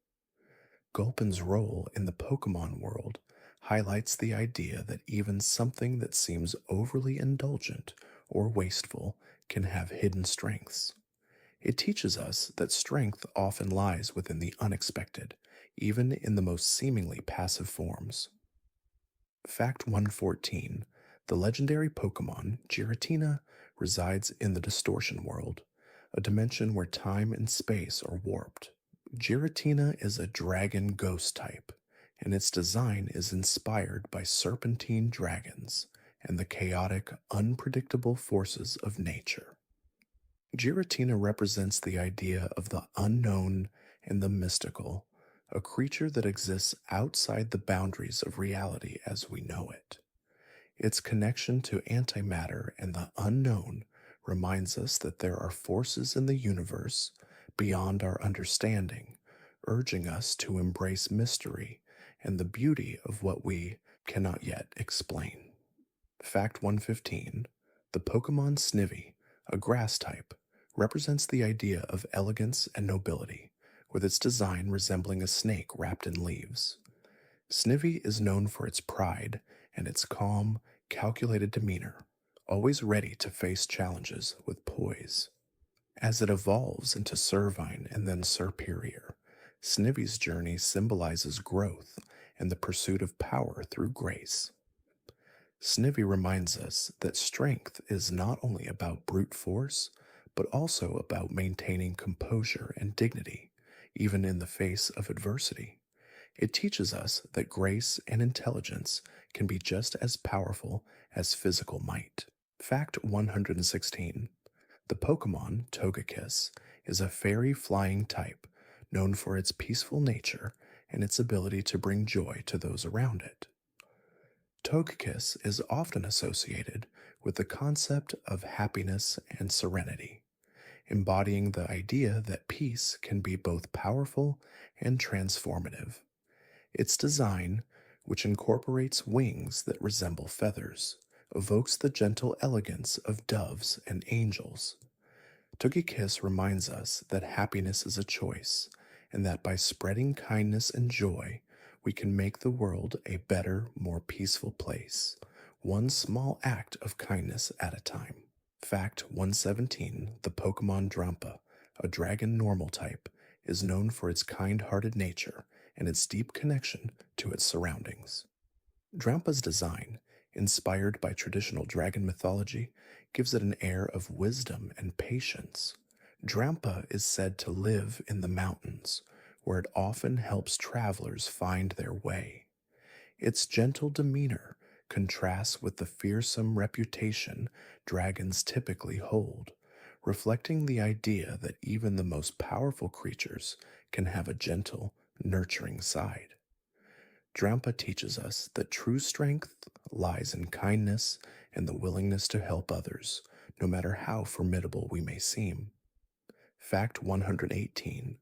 S1: Gulpin's role in the Pokemon world highlights the idea that even something that seems overly indulgent or wasteful can have hidden strengths. It teaches us that strength often lies within the unexpected, even in the most seemingly passive forms. Fact 114: the legendary Pokemon Giratina resides in the Distortion World, a dimension where time and space are warped. Giratina is a dragon ghost type, and its design is inspired by serpentine dragons and the chaotic, unpredictable forces of nature. Giratina represents the idea of the unknown and the mystical, a creature that exists outside the boundaries of reality as we know it. Its connection to antimatter and the unknown reminds us that there are forces in the universe beyond our understanding, urging us to embrace mystery and the beauty of what we cannot yet explain. Fact 115: the Pokemon Snivy, a grass type, represents the idea of elegance and nobility, with its design resembling a snake wrapped in leaves. Snivy is known for its pride and its calm, calculated demeanor, always ready to face challenges with poise. As it evolves into Servine and then Serperior, Snivy's journey symbolizes growth and the pursuit of power through grace. Snivy reminds us that strength is not only about brute force, but also about maintaining composure and dignity, even in the face of adversity. It teaches us that grace and intelligence can be just as powerful as physical might. Fact 116: the Pokemon Togekiss is a fairy flying type known for its peaceful nature and its ability to bring joy to those around it. Togekiss is often associated with the concept of happiness and serenity, embodying the idea that peace can be both powerful and transformative. Its design, which incorporates wings that resemble feathers, evokes the gentle elegance of doves and angels. Togekiss reminds us that happiness is a choice, and that by spreading kindness and joy, we can make the world a better, more peaceful place, one small act of kindness at a time. Fact 117: the Pokemon Drampa, a dragon normal type, is known for its kind-hearted nature and its deep connection to its surroundings. Drampa's design, inspired by traditional dragon mythology, gives it an air of wisdom and patience. Drampa is said to live in the mountains, where it often helps travelers find their way. Its gentle demeanor contrasts with the fearsome reputation dragons typically hold, reflecting the idea that even the most powerful creatures can have a gentle, nurturing side. Drampa teaches us that true strength lies in kindness and the willingness to help others, no matter how formidable we may seem. Fact 118: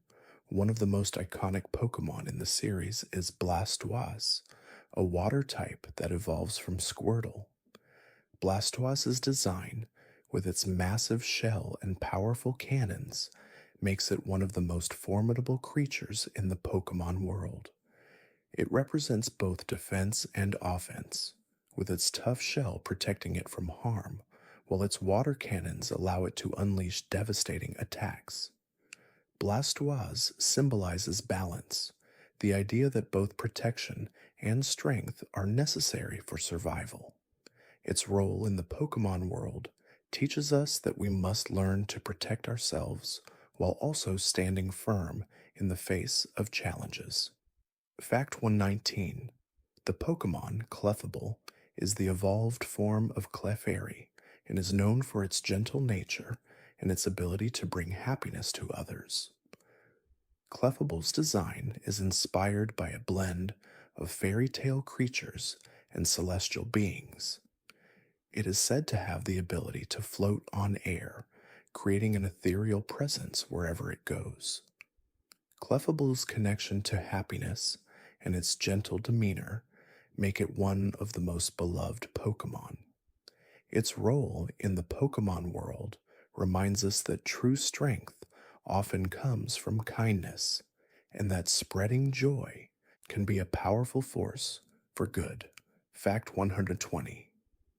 S1: one of the most iconic Pokemon in the series is Blastoise, a water type that evolves from Squirtle. Blastoise's design, with its massive shell and powerful cannons, makes it one of the most formidable creatures in the Pokemon world. It represents both defense and offense, with its tough shell protecting it from harm, while its water cannons allow it to unleash devastating attacks. Blastoise symbolizes balance, the idea that both protection and strength are necessary for survival. Its role in the Pokemon world teaches us that we must learn to protect ourselves while also standing firm in the face of challenges. Fact 119: the Pokemon Clefable is the evolved form of Clefairy and is known for its gentle nature and its ability to bring happiness to others. Clefable's design is inspired by a blend of fairy tale creatures and celestial beings. It is said to have the ability to float on air, creating an ethereal presence wherever it goes. Clefable's connection to happiness and its gentle demeanor make it one of the most beloved Pokemon. Its role in the Pokemon world reminds us that true strength often comes from kindness, and that spreading joy can be a powerful force for good. Fact 120: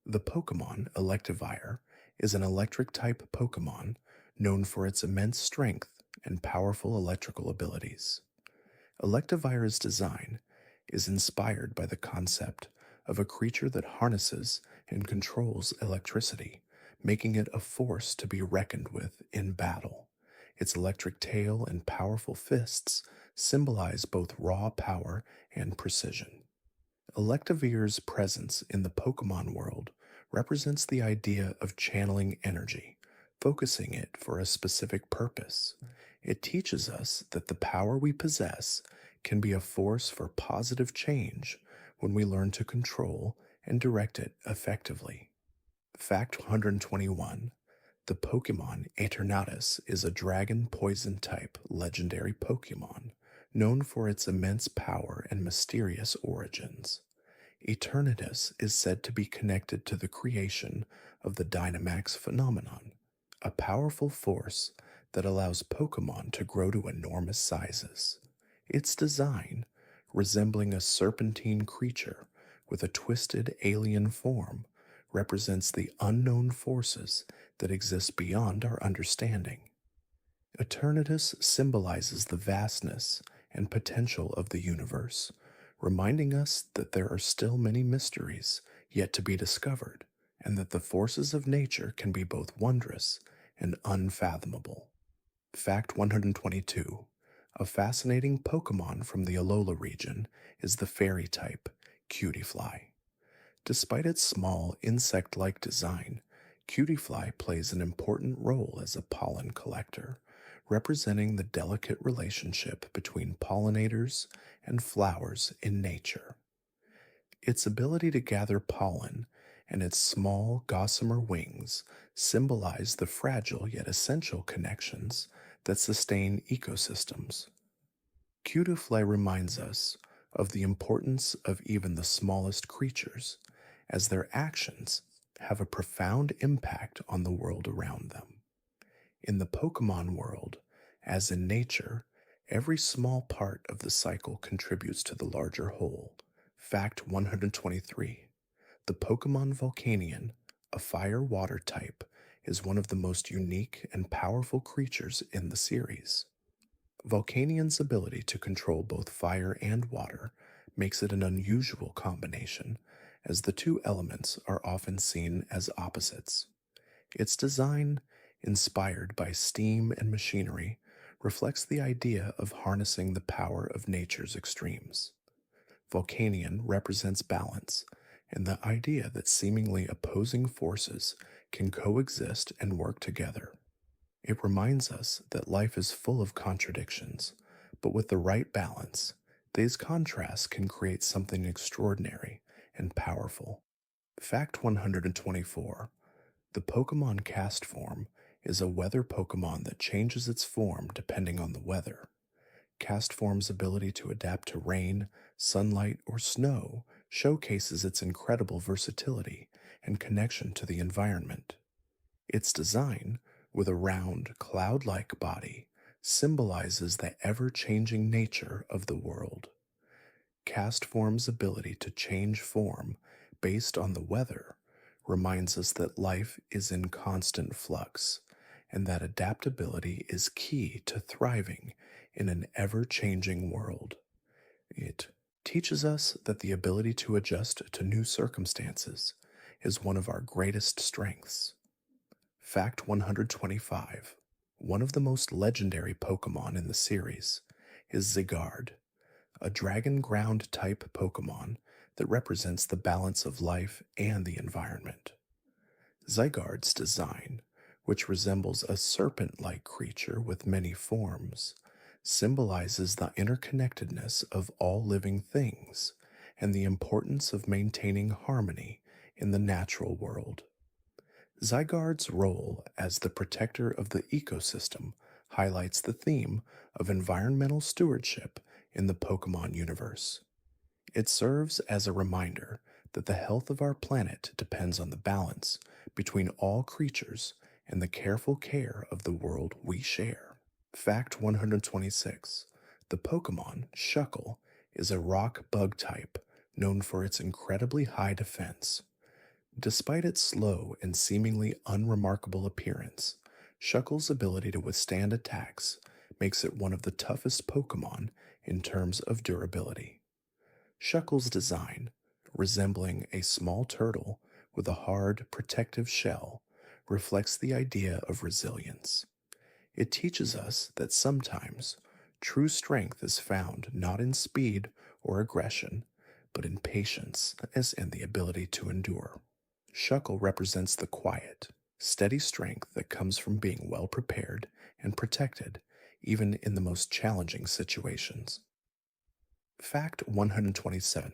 S1: the Pokemon Electivire is an electric type Pokemon known for its immense strength and powerful electrical abilities. Electivire's design is inspired by the concept of a creature that harnesses and controls electricity, making it a force to be reckoned with in battle. Its electric tail and powerful fists symbolize both raw power and precision. Electivire's presence in the Pokemon world represents the idea of channeling energy, focusing it for a specific purpose. It teaches us that the power we possess can be a force for positive change when we learn to control and direct it effectively. Fact 121: the Pokemon Eternatus is a dragon poison type legendary Pokemon known for its immense power and mysterious origins. Eternatus is said to be connected to the creation of the Dynamax phenomenon, a powerful force that allows Pokemon to grow to enormous sizes. Its design, resembling a serpentine creature with a twisted alien form, represents the unknown forces that exist beyond our understanding. Eternatus symbolizes the vastness and potential of the universe, reminding us that there are still many mysteries yet to be discovered, and that the forces of nature can be both wondrous and unfathomable. Fact 122: a fascinating Pokemon from the Alola region is the fairy type Cutiefly. Despite its small insect like design, Cutiefly plays an important role as a pollen collector, representing the delicate relationship between pollinators and flowers in nature. Its ability to gather pollen and its small gossamer wings symbolize the fragile yet essential connections that sustain ecosystems. Cutiefly reminds us of the importance of even the smallest creatures, as their actions have a profound impact on the world around them. In the Pokemon world, as in nature, every small part of the cycle contributes to the larger whole. Fact 123: the Pokemon Volcanion, a fire-water type, is one of the most unique and powerful creatures in the series. Volcanion's ability to control both fire and water makes it an unusual combination, as the two elements are often seen as opposites. Its design, inspired by steam and machinery, reflects the idea of harnessing the power of nature's extremes. Volcanion represents balance and the idea that seemingly opposing forces can coexist and work together. It reminds us that life is full of contradictions, but with the right balance, these contrasts can create something extraordinary and powerful. Fact 124: the Pokemon Cast Form is a weather Pokemon that changes its form depending on the weather. Cast Form's ability to adapt to rain, sunlight, or snow showcases its incredible versatility and connection to the environment. Its design, with a round, cloud like body, symbolizes the ever changing nature of the world. Cast Form's ability to change form based on the weather reminds us that life is in constant flux and that adaptability is key to thriving in an ever changing world. It teaches us that the ability to adjust to new circumstances is one of our greatest strengths. Fact 125. One of the most legendary Pokemon in the series is Zygarde, a dragon ground type Pokemon that represents the balance of life and the environment. Zygarde's design, which resembles a serpent like creature with many forms, symbolizes the interconnectedness of all living things and the importance of maintaining harmony in the natural world. Zygarde's role as the protector of the ecosystem highlights the theme of environmental stewardship in the Pokemon universe. It serves as a reminder that the health of our planet depends on the balance between all creatures and the careful care of the world we share. Fact 126. The Pokemon Shuckle is a rock bug type known for its incredibly high defense. Despite its slow and seemingly unremarkable appearance, Shuckle's ability to withstand attacks makes it one of the toughest Pokemon in terms of durability. Shuckle's design, resembling a small turtle with a hard, protective shell, reflects the idea of resilience. It teaches us that sometimes true strength is found not in speed or aggression, but in patience and the ability to endure. Shuckle represents the quiet, steady strength that comes from being well prepared and protected, even in the most challenging situations. Fact 127.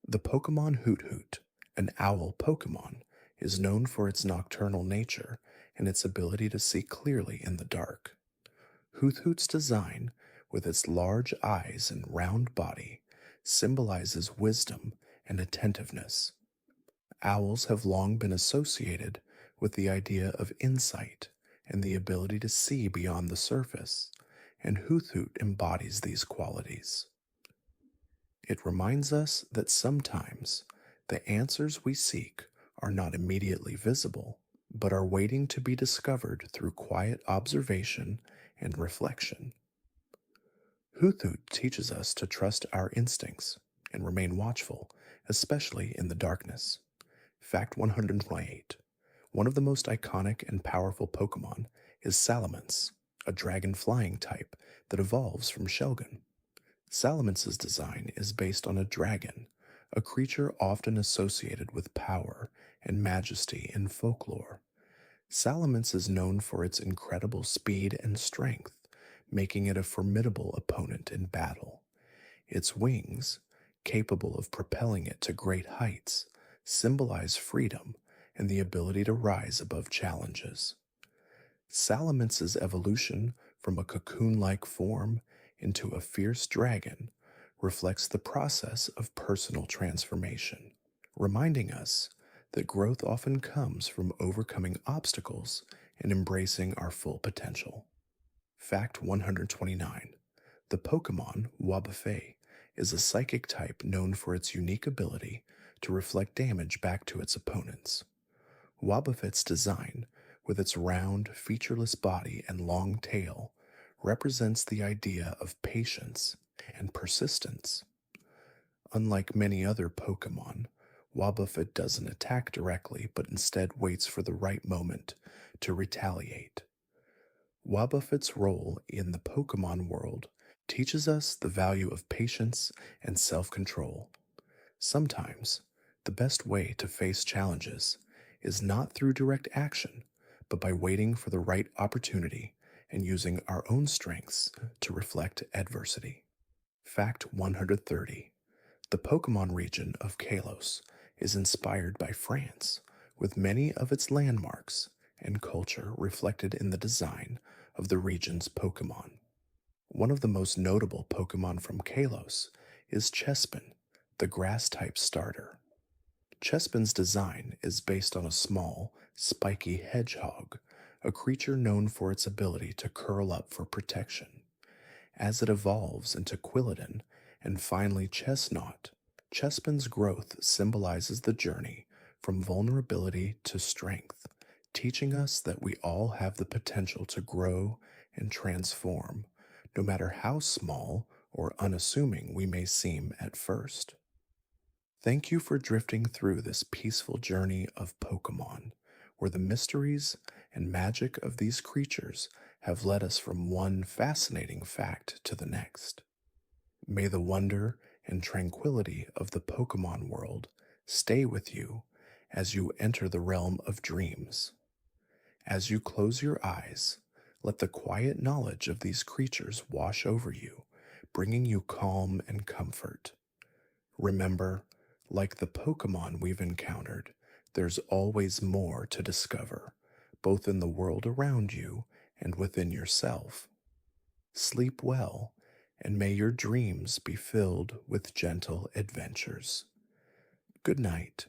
S1: The Pokemon Hoot Hoot, an owl Pokemon, is known for its nocturnal nature and its ability to see clearly in the dark. Hoot Hoot's design, with its large eyes and round body, symbolizes wisdom and attentiveness. Owls have long been associated with the idea of insight and the ability to see beyond the surface, and Hoot Hoot embodies these qualities. It reminds us that sometimes the answers we seek are not immediately visible, but are waiting to be discovered through quiet observation and reflection. Hoot Hoot teaches us to trust our instincts and remain watchful, especially in the darkness. Fact 128. One of the most iconic and powerful Pokemon is Salamence, a dragon flying type that evolves from Shelgon. Salamance's design is based on a dragon, a creature often associated with power and majesty in folklore. Salamence is known for its incredible speed and strength, making it a formidable opponent in battle. Its wings, capable of propelling it to great heights, symbolize freedom and the ability to rise above challenges. Salamance's evolution from a cocoon-like form into a fierce dragon reflects the process of personal transformation, reminding us that growth often comes from overcoming obstacles and embracing our full potential. Fact 129. The Pokemon Wobbuffet is a psychic type known for its unique ability to reflect damage back to its opponents. Wobbuffet's design, with its round, featureless body and long tail, represents the idea of patience and persistence. Unlike many other Pokemon, Wobbuffet doesn't attack directly but instead waits for the right moment to retaliate. Wobbuffet's role in the Pokemon world teaches us the value of patience and self-control. Sometimes, the best way to face challenges is not through direct action, but by waiting for the right opportunity and using our own strengths to reflect adversity. Fact 130. The Pokemon region of Kalos is inspired by France, with many of its landmarks and culture reflected in the design of the region's Pokemon. One of the most notable Pokemon from Kalos is Chespin, the grass-type starter. Chespin's design is based on a small, spiky hedgehog, a creature known for its ability to curl up for protection. As it evolves into Quilladin and finally Chestnut, Chespin's growth symbolizes the journey from vulnerability to strength, teaching us that we all have the potential to grow and transform, no matter how small or unassuming we may seem at first. Thank you for drifting through this peaceful journey of Pokemon, where the mysteries and magic of these creatures have led us from one fascinating fact to the next. May the wonder and tranquility of the Pokemon world stay with you as you enter the realm of dreams. As you close your eyes, let the quiet knowledge of these creatures wash over you, bringing you calm and comfort. Remember, like the Pokemon we've encountered, there's always more to discover, both in the world around you and within yourself. Sleep well, and may your dreams be filled with gentle adventures. Good night,